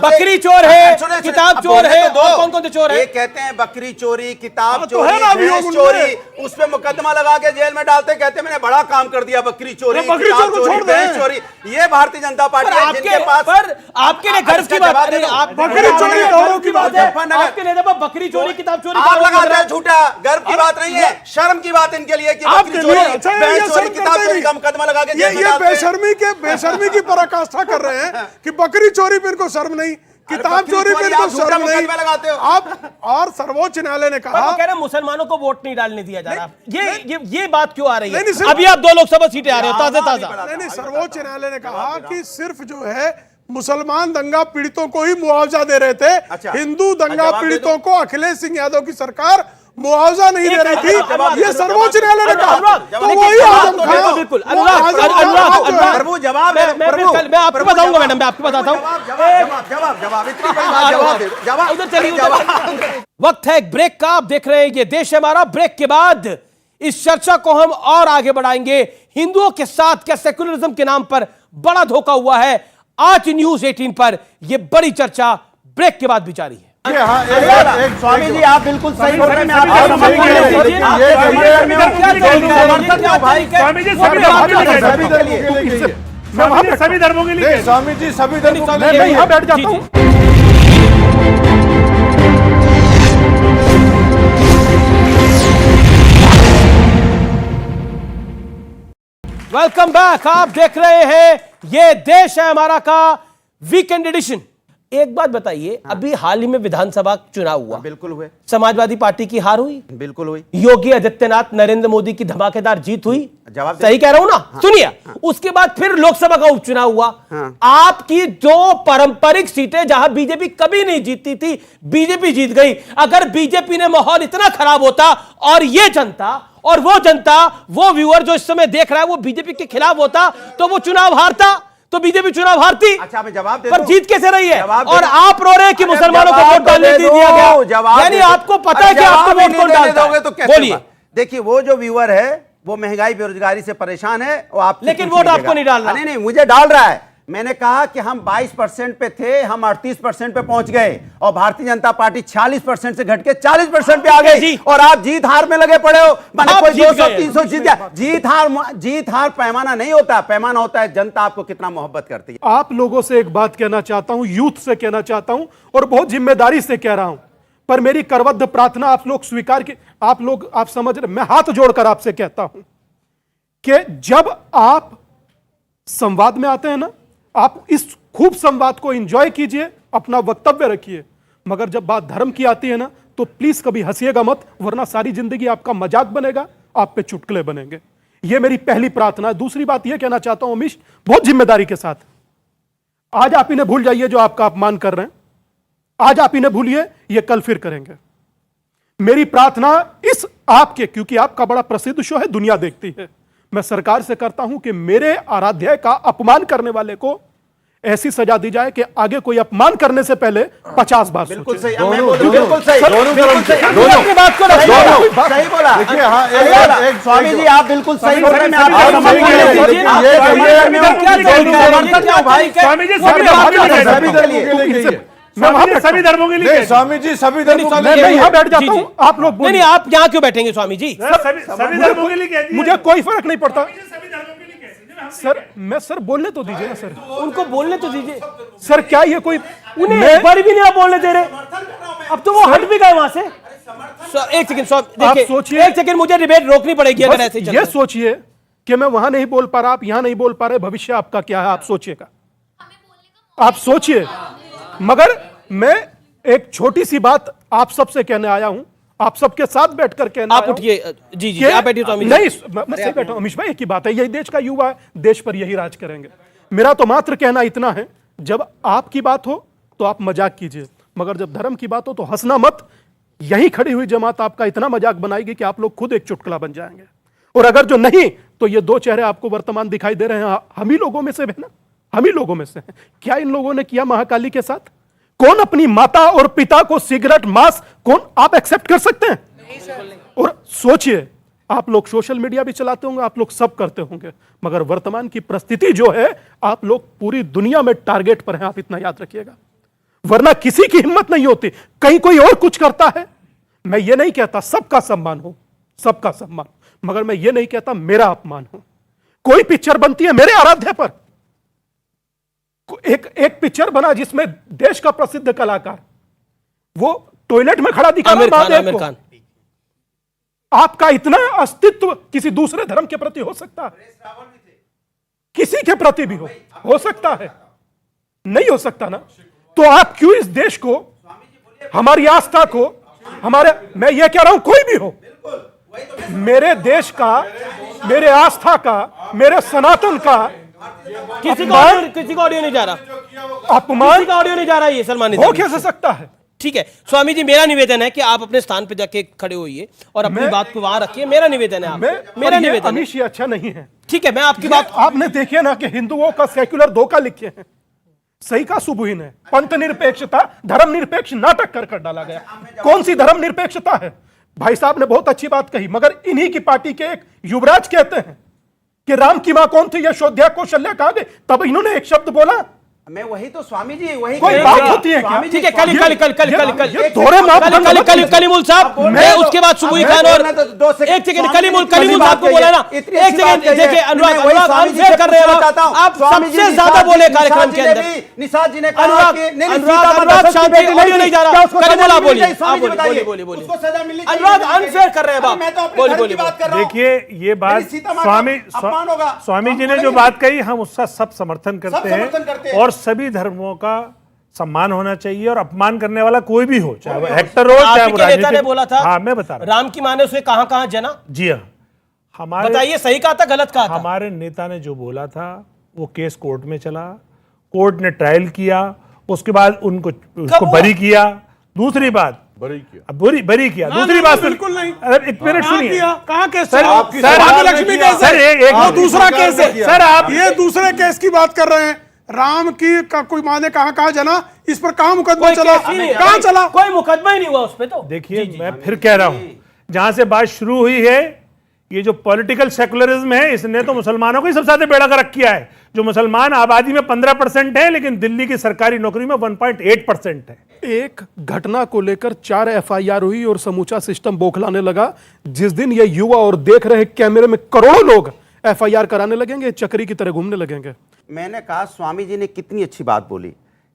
बकरी चोर है, किताब चोर है, और कौन कौन से चोर है? कहते हैं बकरी चोरी, किताब चोरी, भैंस चोरी, उस पे मुकदमा लगा के जेल में डालते, कहते मैंने बड़ा काम कर दिया, बकरी चोरी, किताब चोरी, भैंस चोरी। ये भारतीय जनता पार्टी है जिनके पास। पर आपके लिए गर्व की बात है, आप बकरी चोरी गौरव की बात है, आपके नेता पर बकरी चोरी, किताब चोरी आप लगाते हैं झूठा। गर्व की बात नहीं है, शर्म की बात इनके लिए की आपके बकरी लिए चोरी, अच्छा है, बैंड ये चोरी, शर्म किताब करते चोरी का नहीं। मुकदमा लगा के ये जेल में डालते हैं। बेशर्मी की पराकाष्ठा कर रहे हैं कि बकरी चोरी पे इनको शर्म नहीं, किताब बकरी चोरी पे चोरी इनको आप झूठा शर्म नहीं। मुकदमा लगाते हो। आप और सर्वोच्च न्यायालय ने पर कहा, वो कह रहे हैं मुसलमानों को वोट नहीं डालने दिया जा रहा। ये बात क्यों आ रही नहीं, नहीं, है? सिर्फ- अभी आप 2 लोकसभा सीटें आ रहे हो ताजा। नहीं, सर्वोच्च न्यायालय ने कहा कि सिर्फ जो है मुसलमान दंगा पीड़ितों को ही मुआवजा दे रहे थे, हिंदू दंगा पीड़ितों को अखिलेश सिंह यादव की सरकार मुआवजा नहीं दे रही थी, ये सर्वोच्च न्यायालय ने कहा। तो वही आजम खान, बिल्कुल वो आजम खान प्रभु जवाब मैं आपको बताऊंगा मैडम, मैं आपको बताता हूं। उधर चलिए, वक्त है एक ब्रेक का। आप देख रहे हैं ये देश है हमारा। ब्रेक के बाद इस चर्चा को हम और आगे बढ़ाएंगे। हिंदुओं के साथ क्या सेकुलरिज्म के नाम पर बड़ा धोखा हुआ है? आज न्यूज 18 पर यह बड़ी चर्चा ब्रेक के बाद भी जारी है। स्वामी जी आप बिल्कुल सही बोल रहे हैं। सभी धर्मों के लिए स्वामी जी सभी धर्मों मैं यहां बैठ जाता हूं। Welcome back. आप देख रहे हैं ये देश है हमारा का वीकेंड एडिशन। एक बात बताइए, अभी हाल ही में विधानसभा चुनाव हुआ, बिल्कुल हुए। समाजवादी पार्टी की हार हुई, बिल्कुल हुई। योगी आदित्यनाथ नरेंद्र मोदी की धमाकेदार जीत हुई। जवाब सही कह रहा हूं ना? सुनिए, उसके बाद फिर लोकसभा का उपचुनाव हुआ। आपकी 2 पारंपरिक सीटें जहां बीजेपी कभी नहीं जीतती थी, बीजेपी जीत गई। अगर बीजेपी ने माहौल इतना खराब होता और ये जनता और वो जनता, वो व्यूअर जो इस समय देख रहा है वो बीजेपी के खिलाफ होता, तो वो चुनाव हारता, तो बीजेपी चुनाव हारती। अच्छा मैं जवाब दे पर दूं? जीत कैसे रही है? जवाब दे और दूं? आप रो रहे हैं कि मुसलमानों को वोट डालने नहीं दिया गया। यानी आपको पता है कि आपको वोट कौन डालता है। तो कैसे बोलिए। होगा? देखिए वो जो व्यूअर है वो महंगाई बेरोजगारी से परेशान है और आप लेकिन वोट आपको नहीं डालना। नहीं मुझे डाल रहा है। मैंने कहा कि हम 22% पे थे, हम 38% पे पहुंच गए और भारतीय जनता पार्टी 46% से घट के 40% पे आ गई और आप जीत हार में लगे पड़े हो। माने कोई 200-300 जीत गया। जीत हार पैमाना नहीं होता, पैमाना होता है जनता आपको कितना मोहब्बत करती है। आप लोगों से एक बात कहना चाहता हूं, यूथ से कहना चाहता हूं और बहुत जिम्मेदारी से कह रहा हूं, पर मेरी करबद्ध प्रार्थना आप लोग स्वीकार की, आप समझ रहे, मैं हाथ जोड़कर आपसे कहता हूं कि जब आप संवाद में आते हैं ना, आप इस खूब संवाद को एंजॉय कीजिए, अपना वक्तव्य रखिए, मगर जब बात धर्म की आती है ना तो प्लीज कभी हंसिएगा मत, वरना सारी जिंदगी आपका मजाक बनेगा, आप पे चुटकुले बनेंगे। यह मेरी पहली प्रार्थना है। दूसरी बात यह कहना चाहता हूं अमीश, बहुत जिम्मेदारी के साथ, आज आप इन्हें भूल जाइए जो आपका अपमान कर रहे हैं, आज आप इन्हें भूलिए, ये कल फिर करेंगे। मेरी प्रार्थना इस आपके, क्योंकि आपका बड़ा प्रसिद्ध शो है, दुनिया देखती है, मैं सरकार से करता हूं कि मेरे आराध्य का अपमान करने वाले को ऐसी सजा दी जाए कि आगे कोई अपमान करने से पहले 50 बार बिल्कुल सोचे। सही, मैं बोलूं, बिल्कुल सही, दोनों बात को सही बोला। देखिए एक स्वामी जी आप बिल्कुल सही बोल रहे हैं। सभी धर्मों के लिए स्वामी जी सभी धर्मों मैं यहां बैठ जाता हूं, आप लोग नहीं, आप यहां क्यों बैठेंगे स्वामी जी? सभी धर्मों के लिए मुझे कोई फर्क नहीं पड़ता सर। मैं सर बोलने तो दीजिए ना सर, उनको बोलने तो दीजिए सर। क्या ये कोई उन्हें एक बार भी नहीं आप बोलने दे रहे? अब तो वो हट भी गए वहां से। एक सेकंड देखिए, सोचिए, एक सेकंड, मुझे डिबेट रोकनी पड़ेगी अगर ऐसे ये सोचिए कि मैं वहां नहीं बोल पा रहा, आप यहां नहीं बोल पा रहे, भविष्य आपका क्या है आप सोचिएगा, आप सोचिए। मगर मैं एक छोटी सी बात आप सबसे कहने आया हूं, आप सबके साथ बैठकर कहना, आप उठिए जी, आप बैठिए स्वामी जी। नहीं मैं सही बैठा हूं अमीश भाई, एक ही बात है, यही देश का युवा है, देश पर यही राज करेंगे। मेरा तो मात्र कहना इतना है, जब आपकी बात हो तो आप मजाक कीजिए, मगर जब धर्म की बात हो तो हंसना मत। यही खड़ी हुई जमात आपका इतना मजाक बनाएगी कि आप लोग खुद एक चुटकुला बन जाएंगे, और अगर जो नहीं तो ये 2 चेहरे आपको वर्तमान दिखाई दे रहे हैं, हम ही लोगों में से है ना, हम ही लोगों में से हैं। क्या इन लोगों ने किया महाकाली के साथ? कौन अपनी माता और पिता को सिगरेट, मांस, कौन आप एक्सेप्ट कर सकते हैं? और सोचिए, आप लोग सोशल मीडिया भी चलाते होंगे, आप लोग सब करते होंगे, मगर वर्तमान की परिस्थिति जो है, आप लोग पूरी दुनिया में टारगेट पर हैं, आप इतना याद रखिएगा, वरना किसी की हिम्मत नहीं होती। कहीं कोई और कुछ करता है, मैं ये नहीं कहता सबका सम्मान हो, सबका सम्मान, मगर मैं ये नहीं कहता मेरा अपमान हो। कोई पिक्चर बनती है मेरे आराध्य पर, एक पिक्चर बना जिसमें देश का प्रसिद्ध कलाकार वो टॉयलेट में खड़ा दिखा, आमिर खान। आपका इतना अस्तित्व किसी दूसरे धर्म के प्रति हो सकता है? किसी के प्रति भी हो सकता है? नहीं हो सकता ना। तो आप क्यों इस देश को, हमारी आस्था को, मैं ये कह रहा हूं कोई भी हो, मेरे देश का, मेरे आस्था का, मेरे सनातन का किसी का ऑडियो नहीं जा रहा, अपमान, किसी का ऑडियो नहीं जा रहा, ये सम्मानित हो कैसे सकता है? ठीक है स्वामी जी, मेरा निवेदन है कि आप अपने स्थान पे जाके खड़े होइए और अपनी बात को वहां रखिए। मेरा निवेदन है आपसे, मेरा निवेदन है। अमीश, ये अच्छा नहीं है। ठीक है, मैं आपकी बात, आपने देखे ना कि हिंदुओं का सेक्युलर धोखा लिखे हैं, सही का सुबुहीन है। पंथ निरपेक्षता, धर्म निरपेक्ष नाटक कर डाला गया। कौन सी धर्म निरपेक्षता है? भाई साहब ने बहुत अच्छी बात कही, मगर इन्हीं की पार्टी के एक युवराज कहते हैं कि राम की मां कौन थी, यशोध्या कौशल्या कहा गए, तब इन्होंने एक शब्द बोला। मैं वही तो स्वामी जी, वही कोई बात होती है क्या? ठीक है, कलीमुल साहब, मैं उसके बाद सुबुई खान और एक सेकंड, कलीमुल साहब को बोला ना, एक सेकंड देखिए, अनुराग अनफेयर कर रहे हैं आप, सबसे ज्यादा बोले कार्यक्रम के अंदर। निषाद जी ने अनुराग शांति, ऑडियो नहीं जा रहा, कलीमुल आप बोलिए, अनुराग अनफेयर कर रहे हैं बात, बोलिए। देखिए, ये बात स्वामी जी ने जो बात कही, हम उसका सब समर्थन करते हैं और सभी धर्मों का सम्मान होना चाहिए, और अपमान करने वाला कोई भी हो, चाहे वो एक्टर हो, चाहे वो नेता ने बोला था, हाँ मैं बता रहा हूं, राम की मां ने उसे कहां कहां जना। जी हाँ, हमारे, बताइए सही कहा था गलत कहा था? हमारे नेता ने जो बोला था वो केस कोर्ट में चला, कोर्ट ने ट्रायल किया, उसके बाद उसको बरी किया। दूसरी बात, बरी किया। दूसरी बात, बिल्कुल नहीं। एक मिनट सुनिए, कहाँ case? Sir, Lakshmi case sir, एक दूसरा केस है सर, आप ये दूसरे केस की बात कर रहे हैं। राम की का कोई मां ने कहा जना, इस पर कहां मुकदमा चला, कहां चला? कोई मुकदमा ही नहीं हुआ उस पे। तो देखिए, मैं फिर कह रहा हूं, जहां से बात शुरू हुई है, ये जो पॉलिटिकल सेकुलरिज्म है, इसने तो मुसलमानों को ही सबसे ज्यादा बेड़ा गर्क किया है। जो मुसलमान आबादी में 15% है, लेकिन दिल्ली की सरकारी नौकरी में 1.8% है। एक घटना को लेकर 4 FIR हुई और समूचा सिस्टम बौखलाने लगा। जिस दिन ये युवा और देख रहे कैमरे में करोड़ों लोग FIR कराने लगेंगे, चक्री की तरह घूमने लगेंगे। मैंने कहा, स्वामी जी ने कितनी अच्छी बात बोली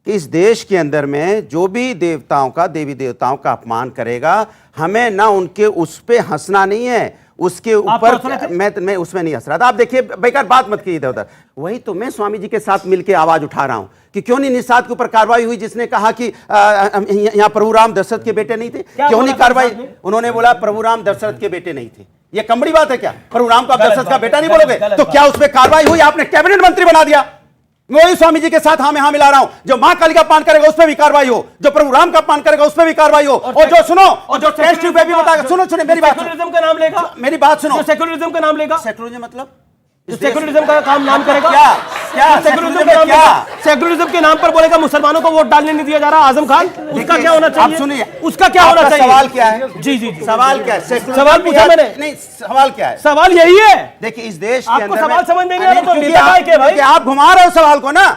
कि इस देश के अंदर में जो भी देवी देवताओं का अपमान करेगा, हमें ना उनके उस पे हंसना नहीं है, उसके ऊपर मैं उसमें नहीं हंस रहा था। आप देखिए, बेकार बात मत कीजिए इधर उधर। वही तो मैं स्वामी जी के साथ मिलकर आवाज उठा रहा हूं कि क्यों नहीं निषाद के ऊपर कार्रवाई हुई, जिसने कहा कि यहाँ प्रभु राम दशरथ के बेटे नहीं थे, क्यों नहीं कार्रवाई? उन्होंने बोला प्रभु राम दशरथ के बेटे नहीं थे। ये कम बड़ी बात है क्या? प्रभु राम को आप दशरथ का बेटा नहीं बोलोगे? तो क्या उस पर कार्रवाई हुई? आपने कैबिनेट मंत्री बना दिया। मैं वही स्वामी जी के साथ हाँ में हाँ मिला रहा हूं। जो मां काली का अपमान करेगा उस पर भी कार्रवाई हो, जो प्रभु राम का अपमान करेगा उस पर भी कार्रवाई हो, और जो सुनो, और जो टेस्ट ट्यूब पे भी बताएगा। सुनो मेरी बात, सेकुलरिज्म का नाम लेगा, मेरी बात सुनो। सेकुलरिज्म का नाम लेगा, सेकुलरिज्म मतलब सेकुलरिज्म का काम नाम करेगा क्या? सेकुलरिज्म के नाम पर बोलेगा मुसलमानों को वोट डालने नहीं दिया जा रहा, आजम खान, उसका क्या होना चाहिए? आप सुनिए, उसका क्या होना चाहिए? सवाल क्या है? जी, सवाल क्या है? सवाल पूछा मैंने। नहीं, सवाल क्या है? सवाल यही है। देखिए, इस देश के अंदर सवाल समझ में नहीं आ रहा तो भाई, आप घुमा रहे हो सवाल को ना। आप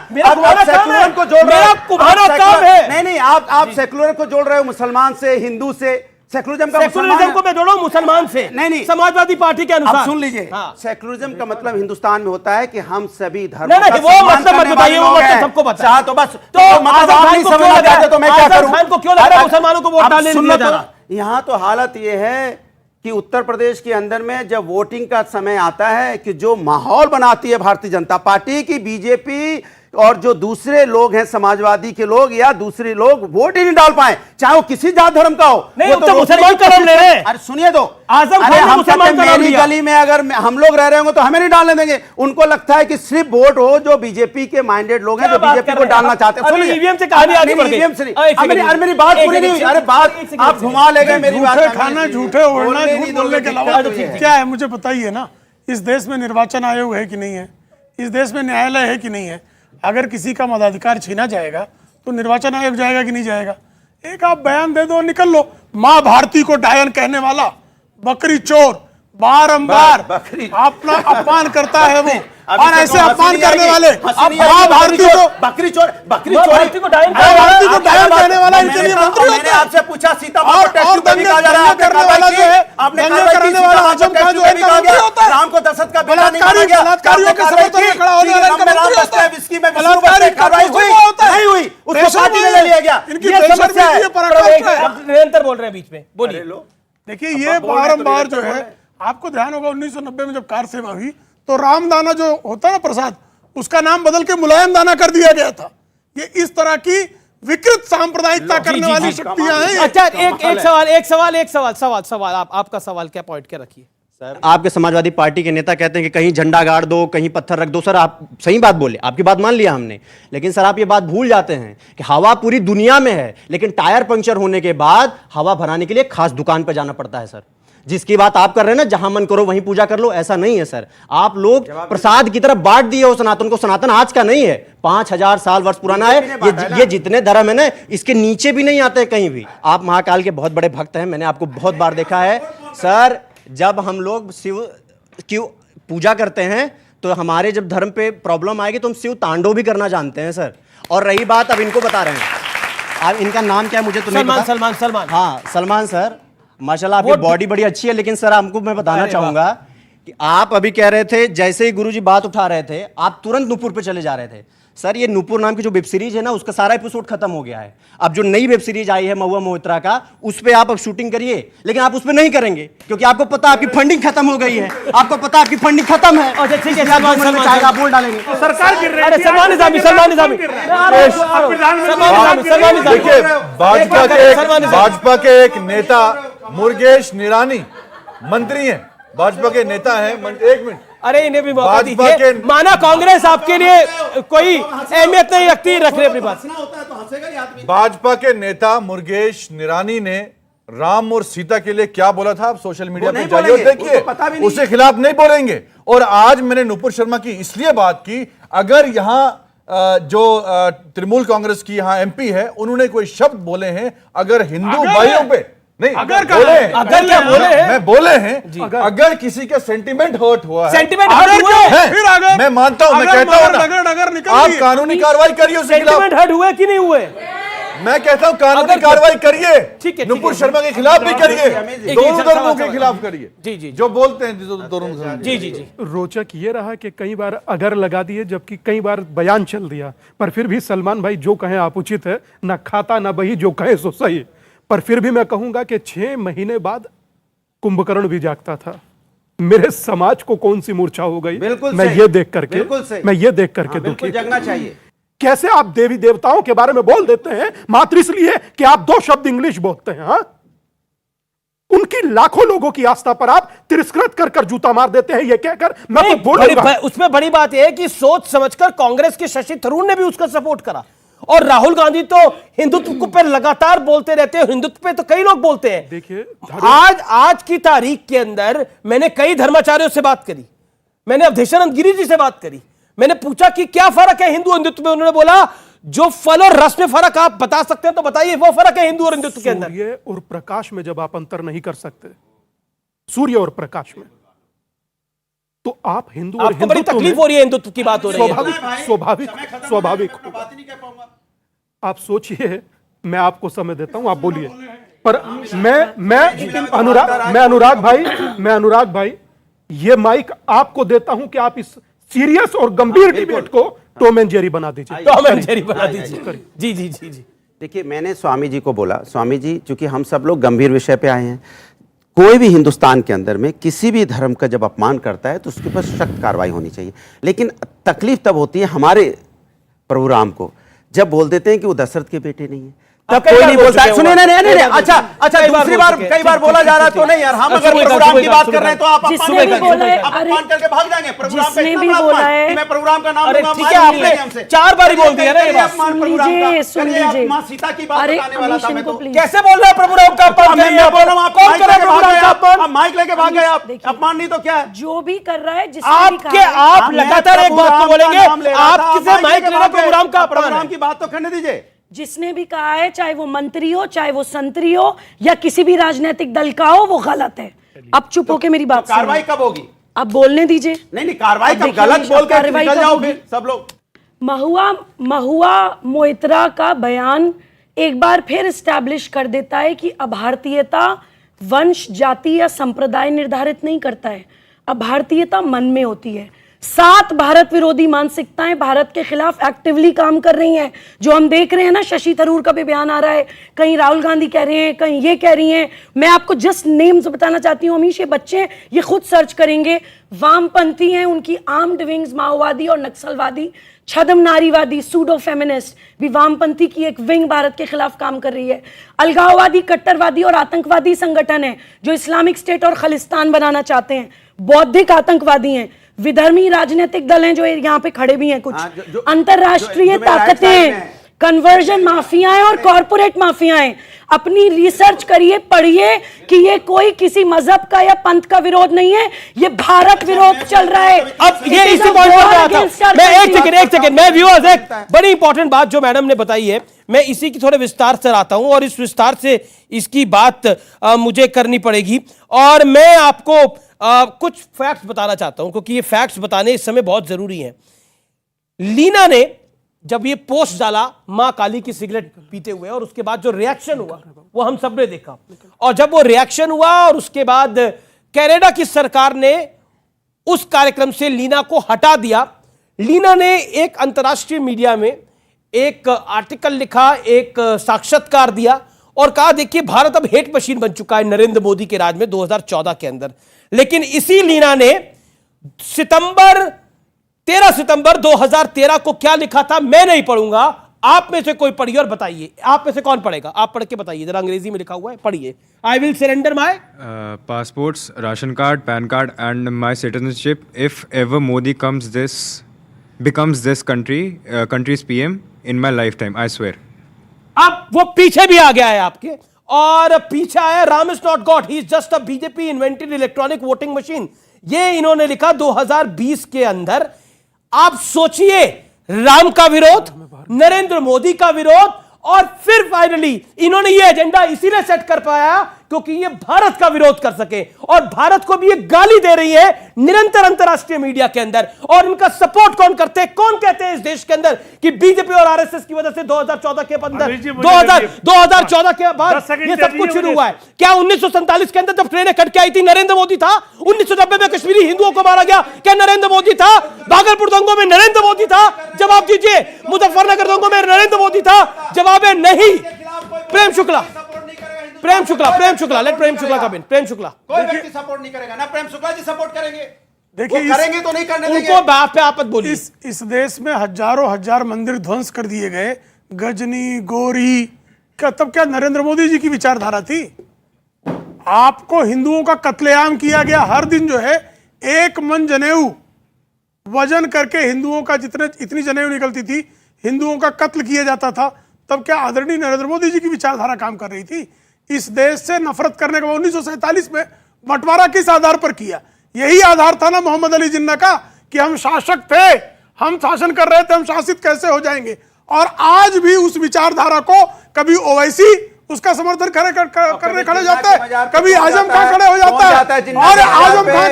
सेकुलर को जोड़ रहे हो, तुम्हारा काम है। नहीं, आप सेकुलर को जोड़ रहे हो मुसलमान से, हिंदू से। सेकुलरिज्म को मैं जोड़ो मुसलमान से, नहीं, समाजवादी पार्टी के अनुसार। सुन लीजिए, सेकुलरिज्म का मतलब हिंदुस्तान में होता है कि हम सभी धर्मों का मतलब मत बताइए, वो मतलब सबको पता है। तो बस तो मैं क्या करूं? खान को क्यों लग रहा है मुसलमानों को वोट डालने नहीं दिया जा रहा? यहाँ तो हालत ये है कि उत्तर प्रदेश के अंदर में जब वोटिंग का समय आता है, कि जो माहौल बनाती है भारतीय जनता पार्टी की, बीजेपी और जो दूसरे लोग हैं, समाजवादी के लोग या दूसरे लोग, वोट ही नहीं डाल पाए, चाहे वो किसी जात धर्म का हो। नहीं, तो मुसलमान का नाम ले रहे हैं। अरे सुनिए तो, आजम खान ने मुसलमान का नाम मेरी लिया। गली में अगर हम लोग रह रहे होंगे तो हमें नहीं डालने देंगे। उनको लगता है कि सिर्फ वोट हो जो बीजेपी के माइंडेड लोग हैं, जो बीजेपी को डालना चाहते हैं। सुनिए, ईवीएम से कहानी आगे बढ़ गई। अरे मेरी बात पूरी नहीं हुई। अरे बात आप घुमा ले गए मेरी बात। खाना झूठे उड़ना, झूठ बोलने के अलावा क्या है मुझे बताइए ना। इस देश में निर्वाचन आयोग है कि नहीं है? इस देश में न्यायालय है कि नहीं है? अगर किसी का मताधिकार छीना जाएगा तो निर्वाचन आयोग जाएगा कि नहीं जाएगा? एक आप बयान दे दो, निकल लो। मां भारती को डायन कहने वाला बकरी चोर बारंबार अपना अपमान करता है वो, और ऐसे अपमान करने वाले मां भारती को बकरी चोर को डायन कहने वाला इनके लिए मंत्री मैंने आपसे पूछा सीता और दंगे करने वाला जो है, दंगे करने वाला आजम खान जो है मंत्री होता है। राम को दशरथ का बेटा नहीं बलात्कारियों के समर्थन में खड़ा होने वाला इनका मंत्री होता है। बलात्कारी कार्रवाई नहीं हुई, उसको पार्टी में ले लिया गया। इनकी समस्या है। निरंतर बोल रहे हैं बीच में, बोलिए। देखिए ये बारंबार जो है, आपको ध्यान होगा 1990 में जब कार सेवा हुई तो रामदाना जो होता है ना प्रसाद, उसका नाम बदल के मुलायम दाना कर दिया गया था। ये इस तरह की विकृत सांप्रदायिकता करने वाली शक्तियां हैं। अच्छा, एक सवाल आपका सवाल क्या पॉइंट क्या रखिए सर। आपके समाजवादी पार्टी के नेता कहते हैं कि कहीं झंडा गाड़ दो, कहीं पत्थर रख दो। सर आप सही बात बोले, आपकी बात मान लिया हमने, लेकिन सर आप ये बात भूल जाते हैं कि हवा पूरी दुनिया में है, लेकिन टायर पंक्चर होने के बाद हवा भराने के लिए खास दुकान पर जाना पड़ता है सर। जिसकी बात आप कर रहे हैं ना, जहां मन करो वहीं पूजा कर लो, ऐसा नहीं है सर। आप लोग प्रसाद की तरफ बांट दिए हो सनातन को। सनातन आज का नहीं है, 5000 साल वर्ष पुराना है। ये जितने धर्म है ना, इसके नीचे भी नहीं आते कहीं भी। आप महाकाल के बहुत बड़े भक्त हैं, मैंने आपको बहुत बार देखा है सर। जब हम लोग शिव की पूजा करते हैं तो हमारे जब धर्म पे प्रॉब्लम आएगी तो हम शिव तांडव भी करना जानते हैं सर। और रही बात, अब इनको बता रहे हैं, अब इनका नाम क्या है मुझे तो नहीं पता। सलमान। हाँ सलमान सर, माशाल्लाह आपकी बॉडी बड़ी अच्छी है, लेकिन सर आपको मैं बताना चाहूंगा कि आप अभी कह रहे थे, जैसे ही गुरुजी बात उठा रहे थे आप तुरंत नूपुर पे चले जा रहे थे। सर ये नूपुर नाम की जो वेब सीरीज है ना, उसका सारा एपिसोड खत्म हो गया है। अब जो नई वेब सीरीज आई है महुआ मोहित्रा का, उस पे आप अब शूटिंग करिए, लेकिन आप उस पे नहीं करेंगे क्योंकि आपको पता आपकी फंडिंग खत्म हो गई है। आपको पता आपकी फंडिंग खत्म है। अच्छा ठीक है, आप बोल डालेंगे सरकार गिर रही है। अरे सलमान निजामी देखिए, भाजपा के एक नेता मुर्गेश निरानी मंत्री हैं, भाजपा के नेता हैं। एक मिनट, अरे इन्हें भी मौका दीजिए। माना कांग्रेस आपके लिए कोई अहमियत नहीं रखती, रख रहे अपनी बात। भाजपा के नेता मुर्गेश निरानी ने राम और सीता के लिए क्या बोला था, आप सोशल मीडिया पे जाइए और देखिए, उसके खिलाफ नहीं बोलेंगे। और आज मैंने नुपुर शर्मा की इसलिए बात की, अगर यहां जो तृणमूल कांग्रेस की यहां एमपी है, उन्होंने कोई शब्द बोले हैं अगर हिंदू भाइयों पे नहीं, अगर बोले हैं अगर किसी का सेंटिमेंट हर्ट हुआ है, सेंटिमेंट हर्ट हुआ है, फिर अगर मैं मानता हूं, मैं कहता हूं आप कानूनी कार्रवाई करिए उसके खिलाफ। सेंटिमेंट हर्ट हुए कि नहीं हुए? मैं कहता हूं कानूनी कार्रवाई करिए, नुपुर शर्मा के खिलाफ भी करिए, दोनों धर्मों के खिलाफ करिए। जी जो बोलते हैं दोनों। जी रोचक ये रहा कि कई बार अगर लगा दिए, जबकि कई बार बयान चल दिया, पर फिर भी सलमान भाई जो कहें आप उचित है, ना खाता ना बही, जो कहे सो सही। पर फिर भी मैं कहूंगा कि 6 महीने बाद कुंभकर्ण भी जागता था। मेरे समाज को कौन सी मूर्छा हो गई, मैं ये देख करके दुखी। जगना चाहिए। कैसे आप देवी देवताओं के बारे में बोल देते हैं मात्र इसलिए कि आप 2 शब्द इंग्लिश बोलते हैं? हाँ, उनकी लाखों लोगों की आस्था पर आप तिरस्कृत कर जूता मार देते हैं, ये कहकर मैं तो बोलूंगा। उसमें बड़ी बात यह है कि सोच समझकर कांग्रेस के शशि थरूर ने भी उसका सपोर्ट करा, और राहुल गांधी तो हिंदुत्व पे लगातार बोलते रहते हैं। हिंदुत्व पे तो कई लोग बोलते हैं। देखिए, आज की तारीख के अंदर मैंने कई धर्माचार्यों से बात करी, मैंने अवधेशानंद गिरी जी से बात करी, मैंने पूछा कि क्या फर्क है हिंदू हिंदुत्व में। उन्होंने बोला जो फल और रस में फर्क आप बता सकते हैं तो बताइए, वो फर्क है हिंदू और हिंदुत्व के अंदर। सूर्य और प्रकाश में जब आप अंतर नहीं कर सकते, सूर्य और प्रकाश में, तो आप हिंदू और हिंदुत्व, बड़ी तकलीफ हो रही है हिंदुत्व की बात हो रही है। स्वाभाविक आप सोचिए, मैं आपको समय देता हूं, आप बोलिए। पर मैं अनुराग भाई ये माइक आपको देता हूं कि आप इस सीरियस और गंभीर डिबेट को टॉम एंड जेरी बना दीजिए। जी जी जी जी। देखिए, मैंने स्वामी जी को बोला, स्वामी जी चूंकि हम सब लोग गंभीर विषय पे आए हैं, कोई भी हिंदुस्तान के अंदर में किसी भी धर्म का जब अपमान करता है तो उसके ऊपर सख्त कार्रवाई होनी चाहिए। लेकिन तकलीफ तब होती है हमारे प्रभु राम को, जब बोल देते हैं कि वो दशरथ के बेटे नहीं है, तब कोई नहीं बोलता है। सुनिए, नहीं, अच्छा, दूसरी बार कई बार बोला जा रहा है तो नहीं यार, हम अगर प्रभु राम की बात कर रहे हैं तो आप अपमान करके भाग जाएंगे। प्रभु राम का इतना अपमान है, मैं प्रभु राम का नाम लूंगा, ठीक है, आपने 4 बार ही बोल दिया ना ये बात। सुन लीजिए, मां सीता की बात बताने वाला था मैं तो। कैसे बोल रहे हैं प्रभु राम का अपमान? मैं बोल रहा हूं, आप कौन कर रहे हैं प्रभु राम का अपमान? आप माइक लेके भाग गए, आप अपमान नहीं तो क्या है? जो भी कर रहा है, आप लगातार एक बात को बोलेंगे, आप किसे माइक लेना प्रभु राम का अपमान? प्रभु राम की बात तो करने दीजिए। जिसने भी कहा है, चाहे वो मंत्री हो, चाहे वो संतरी हो, या किसी भी राजनीतिक दल का हो, वो गलत है। अब चुप होके मेरी बात सुनो। कार्रवाई कब होगी? अब बोलने दीजिए। नहीं, कार्रवाई कब? गलत बोल के निकल जाओ फिर सब लोग। महुआ मोहित्रा का बयान एक बार फिर एस्टैब्लिश कर देता है कि अभारतीयता वंश, जाति या संप्रदाय निर्धारित नहीं करता है। अभारतीयता मन में होती है। 7 भारत विरोधी मानसिकताएं भारत के खिलाफ एक्टिवली काम कर रही हैं, जो हम देख रहे हैं ना। शशि थरूर का भी बयान आ रहा है, कहीं राहुल गांधी कह रहे हैं, कहीं ये कह रही हैं। मैं आपको जस्ट नेम्स बताना चाहती हूँ अमीश, ये बच्चे ये खुद सर्च करेंगे। वामपंथी हैं, उनकी आर्म्ड विंग्स माओवादी और नक्सलवादी, छद्म नारीवादी, सूडो फेमिनिस्ट भी वामपंथी की एक विंग भारत के खिलाफ काम कर रही है। अलगाववादी, कट्टरवादी और आतंकवादी संगठन है जो इस्लामिक स्टेट और खालिस्तान बनाना चाहते हैं। बौद्धिक आतंकवादी हैं, विधर्मी राजनीतिक दल हैं जो यहाँ पे खड़े भी हैं। कुछ अंतरराष्ट्रीय ताकतें, कन्वर्जन माफियाएं और कॉरपोरेट माफियाएं। अपनी रिसर्च करिए, पढ़िए कि ये कोई किसी मजहब का या पंथ का विरोध नहीं है, ये भारत विरोध चल रहा है। अब ये इसी पॉइंट पर आता हूं मैं। एक सेकंड मैं व्यूअर्स, एक बड़ी इंपॉर्टेंट बात जो मैडम ने बताई है, मैं इसी की थोड़े विस्तार से आता हूं और इस विस्तार से इसकी बात मुझे करनी पड़ेगी। और मैं आपको कुछ फैक्ट्स बताना चाहता हूं क्योंकि ये फैक्ट्स बताने इस समय बहुत जरूरी हैं। लीना ने जब ये पोस्ट डाला मां काली की सिगरेट पीते हुए, और उसके बाद जो रिएक्शन हुआ वो हम सब ने देखा। और जब वो रिएक्शन हुआ और उसके बाद कनाडा की सरकार ने उस कार्यक्रम से लीना को हटा दिया। लीना ने एक अंतर्राष्ट्रीय मीडिया में एक आर्टिकल लिखा, एक साक्षात्कार दिया और कहा देखिए भारत अब हेट मशीन बन चुका है नरेंद्र मोदी के राज में 2014 के अंदर। लेकिन इसी लीना ने 13 सितंबर 2013 को क्या लिखा था मैं नहीं पढ़ूंगा, आप में से कोई पढ़िए और बताइए। आप में से कौन पढ़ेगा? आप पढ़ के बताइए जरा, अंग्रेजी में लिखा हुआ है, पढ़िए। I will surrender my passports, ration card, PAN card and my citizenship if ever Modi becomes this country's PM in my lifetime, I swear. अब वो पीछे भी आ गया है आपके, और पीछे आया Ram is not God, he is just a BJP invented electronic voting machine. ये इन्होंने लिखा 2020 के अंदर। आप सोचिए, राम का विरोध, नरेंद्र मोदी का विरोध, और फिर फाइनली इन्होंने ये एजेंडा इसीलिए सेट कर पाया क्योंकि ये भारत का विरोध कर सके। और भारत को भी ये गाली दे रही है निरंतर अंतरराष्ट्रीय मीडिया के अंदर। और इनका सपोर्ट कौन करते हैं, कौन कहते हैं इस देश के अंदर कि बीजेपी और आरएसएस की वजह से 2014 के अंदर 2014 के बाद ये सब कुछ शुरू हुआ है। क्या 1947 के अंदर जब ट्रेनें कट के आई थी नरेंद्र मोदी था? 1990 में कश्मीरी हिंदुओं को मारा गया, क्या नरेंद्र मोदी था? भागलपुर दंगों में नरेंद्र मोदी था? जवाब दीजिए। मुजफ्फरनगर दंगों में नरेंद्र मोदी था? जवाब है नहीं। प्रेम शुक्ला, लेट प्रेम शुक्ला कम इन। प्रेम शुक्ला, कोई व्यक्ति सपोर्ट नहीं करेगा ना, प्रेम शुक्ला जी सपोर्ट करेंगे। देखिए करेंगे तो नहीं करने देंगे। उनको बात पे आप मत बोलिए। इस देश में हजारों हजार मंदिर ध्वंस कर दिए गए, गजनी, गोरी, क्या तब क्या नरेंद्र मोदी जी की विचारधारा थी? आपको हिंदुओं का कत्लेआम किया गया। हर दिन जो है 1 मन जनेऊ वजन करके हिंदुओं का इतनी जनेऊ निकलती थी, हिंदुओं का कत्ल किया जाता था। तब क्या आदरणीय नरेंद्र मोदी जी की विचारधारा काम कर रही थी? इस देश से नफरत करने के बाद 1947 में बंटवारा किस आधार पर किया? यही आधार था ना मोहम्मद अली जिन्ना का कि हम शासक थे, हम शासन कर रहे थे, हम शासित कैसे हो जाएंगे। और आज भी उस विचारधारा को कभी ओवैसी उसका समर्थन करने खड़े जाते हैं, कभी आजम खान खड़े हो जाता है। और आजम खान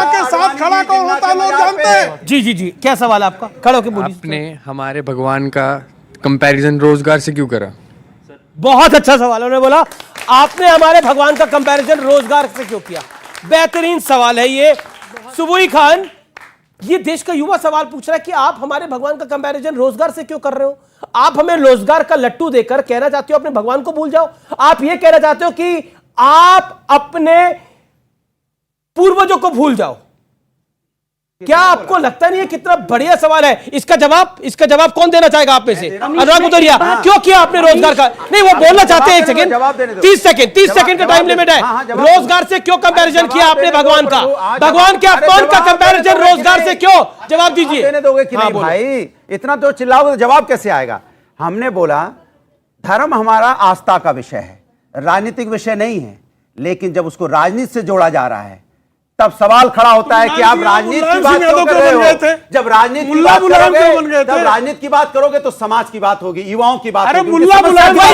के साथ खड़ा कौन होता है लोग जानते हैं। जी, क्या सवाल है आपका? खड़े होकर बोलिए। आपने हमारे भगवान का कंपैरिजन रोजगार से क्यों करा? बहुत अच्छा सवाल है। उन्होंने बोला आपने हमारे भगवान का कंपैरिजन रोजगार से क्यों किया? बेहतरीन सवाल है ये। सुबुई खान, ये देश का युवा सवाल पूछ रहा है कि आप हमारे भगवान का कंपैरिजन रोजगार से क्यों कर रहे हो? आप हमें रोजगार का लट्टू देकर कहना चाहते हो अपने भगवान को भूल जाओ? आप ये कहना चाहते हो कि आप अपने पूर्वजों को भूल जाओ? क्या आपको लगता नहीं है कितना बढ़िया सवाल है? इसका जवाब कौन देना चाहेगा आप में से? अनुराग उदरिया, क्यों किया आपने रोजगार का? नहीं, वो बोलना चाहते हैं। 1 सेकंड, 30 सेकंड का टाइम लिमिट है। रोजगार से क्यों कंपैरिजन किया आपने भगवान का? भगवान के अपमान का कंपैरिजन रोजगार से क्यों? जवाब दीजिए। देने दोगे कि नहीं भाई? इतना तो चिल्लाओगे तो जवाब कैसे आएगा? हमने बोला धर्म हमारा आस्था का विषय है, राजनीतिक विषय नहीं है। लेकिन जब उसको राजनीति से जोड़ा जा रहा है तब सवाल खड़ा होता है कि आप राजनीति की बात क्यों कर रहे हो? जब राजनीति की बात करोगे तो समाज की बात होगी, युवाओं की बात होगी। वही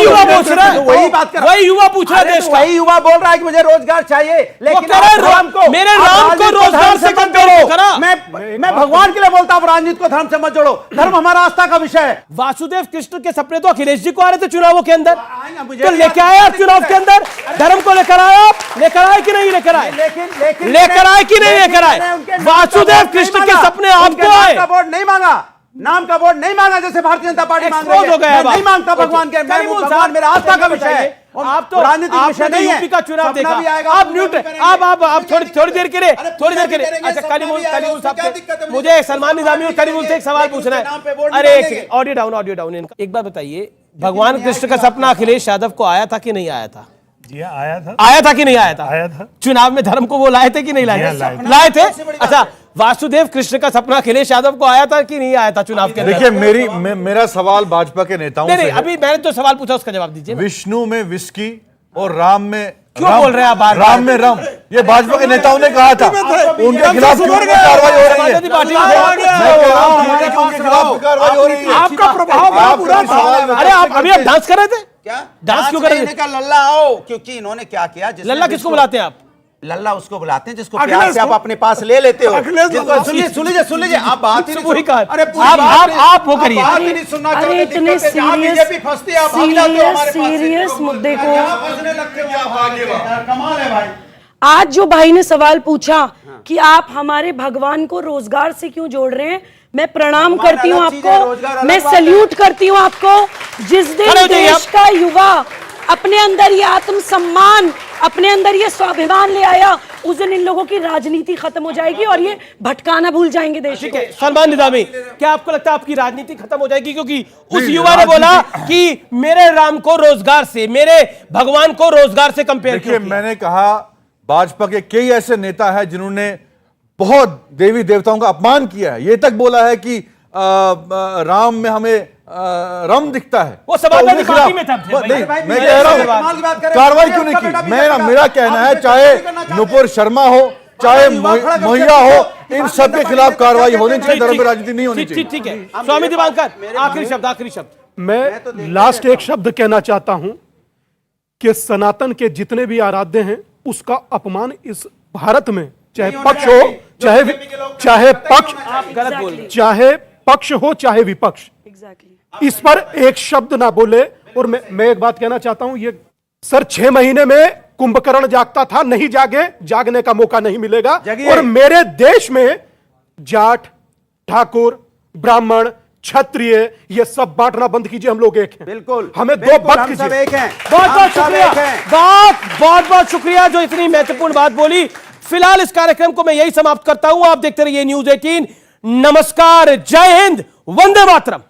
युवा पूछ रहा है, वही बात कर, वही युवा पूछ रहा है, वही युवा बोल रहा है कि मुझे रोजगार चाहिए। लेकिन मेरे राम को रोजगार से कंपेयर करा। मैं भगवान के लिए बोलता हूं, राजनीति को धर्म से मत जोड़ो। धर्म हमारा आस्था का विषय है। वासुदेव कृष्ण के सपने तो अखिलेश जी को आ रहे थे चुनावों के अंदर, तो लेके आए आप चुनाव के अंदर? धर्म को लेकर आए, आप लेकर आए कि नहीं लेकर आए? लेकिन लेकर आए कि नहीं लेकर आए? वासुदेव कृष्ण के सपने आपको आए? नाम का वोट नहीं मांगा, नाम का वोट नहीं मांगा जैसे भारतीय जनता पार्टी मांग रही है। हो गया, मैं नहीं मांगता भगवान के, मैं भगवान मेरा आस्था का विषय है। आप तो राजनीतिक विषय नहीं है। यूपी का चुनाव सपना भी देखा, आएगा, आप म्यूट, आप थोड़ी देर के लिए अच्छा करीमुल साहब से मुझे सलमान निजामी और करीमुल से एक सवाल पूछना है। अरे ऑडियो डाउन इनका। एक बात बताइए, भगवान कृष्ण का सपना अखिलेश यादव को आया था कि नहीं आया था? जी आया था। आया था कि नहीं आया था? आया था। चुनाव में धर्म को वो लाए थे कि नहीं लाए थे? लाए थे। अच्छा, वासुदेव कृष्ण का सपना अखिलेश यादव को आया था कि नहीं आया था चुनाव के अंदर? देखिए, मेरा सवाल भाजपा के नेताओं से है। अभी मैंने तो सवाल पूछा, उसका जवाब दीजिए। विष्णु में विस्की और राम में क्यों बोल रहे हैं आप? राम में रम, ये भाजपा के नेताओं ने कहा था। उनके खिलाफ क्यों कार्रवाई हो रही है? उनके खिलाफ कार्रवाई हो रही है। आपका प्रभाव पूरा था। अरे आप अभी डांस कर रहे थे? क्या डांस क्यों कर रहे थे? का लल्ला आओ, क्योंकि इन्होंने क्या किया? लल्ला किसको बुलाते हैं आप? लल्ला उसको बुलाते हैं जिसको प्यार से आप अपने पास ले लेते हो। सुन लीजिए, आप बात ही नहीं पूरी कहा। अरे आप वो करिए। बात ही नहीं सुनना अरे चाहते। इतने बीजेपी फंसती है, आप भाग जाते हो हमारे पास से। सीरियस मुद्दे को फंसने लगते हो, आप आगे बढ़। कमाल है भाई। आज जो भाई ने सवाल पूछा कि आप हमारे भगवान को रोजगार से क्यों जोड़ रहे हैं, मैं प्रणाम करती हूँ आपको, मैं सल्यूट करती हूँ आपको। जिस दिन देश का युवा अपने अंदर ये आत्मसम्मान, अपने अंदर ये स्वाभिमान ले आया, उस दिन इन लोगों की राजनीति खत्म हो जाएगी और ये भटकाना भूल जाएंगे देश को। सलमान निजामी, क्या आपको लगता है आपकी राजनीति खत्म हो जाएगी? क्योंकि उस युवा ने बोला कि मेरे राम को रोजगार से, मेरे भगवान को रोजगार से कंपेयर किया। मैंने कहा भाजपा के कई ऐसे नेता हैं जिन्होंने बहुत देवी देवताओं का अपमान किया है। ये तक बोला है कि राम में हमें रम दिखता है। वो समाजवादी पार्टी में था। नहीं, मैं कह रहा हूं कार्रवाई क्यों नहीं की? मेरा कहना है, चाहे नुपुर शर्मा हो, चाहे मोहिया हो, इन सब के खिलाफ कार्रवाई होनी चाहिए, धर्म की राजनीति नहीं होनी चाहिए। ठीक है, स्वामी दिवाकर, आखिरी शब्द। मैं लास्ट एक शब्द कहना चाहता हूं कि सनातन के जितने भी आराध्य हैं उसका अपमान इस भारत में, चाहे पक्ष हो, चाहे पक्ष हो, चाहे विपक्ष, इस पर एक शब्द ना बोले। और मैं एक बात कहना चाहता हूं, ये सर 6 महीने में कुंभकर्ण जागता था, नहीं जागने का मौका नहीं मिलेगा। और मेरे देश में जाट, ठाकुर, ब्राह्मण, क्षत्रिय, ये सब बांटना बंद कीजिए। हम लोग एक हैं, बिल्कुल, हमें दो बात कीजिए। बहुत बहुत शुक्रिया जो इतनी महत्वपूर्ण बात बोली। फिलहाल इस कार्यक्रम को मैं यही समाप्त करता हूं। आप देखते रहिए न्यूज़ 18। नमस्कार, जय हिंद, वंदे मातरम।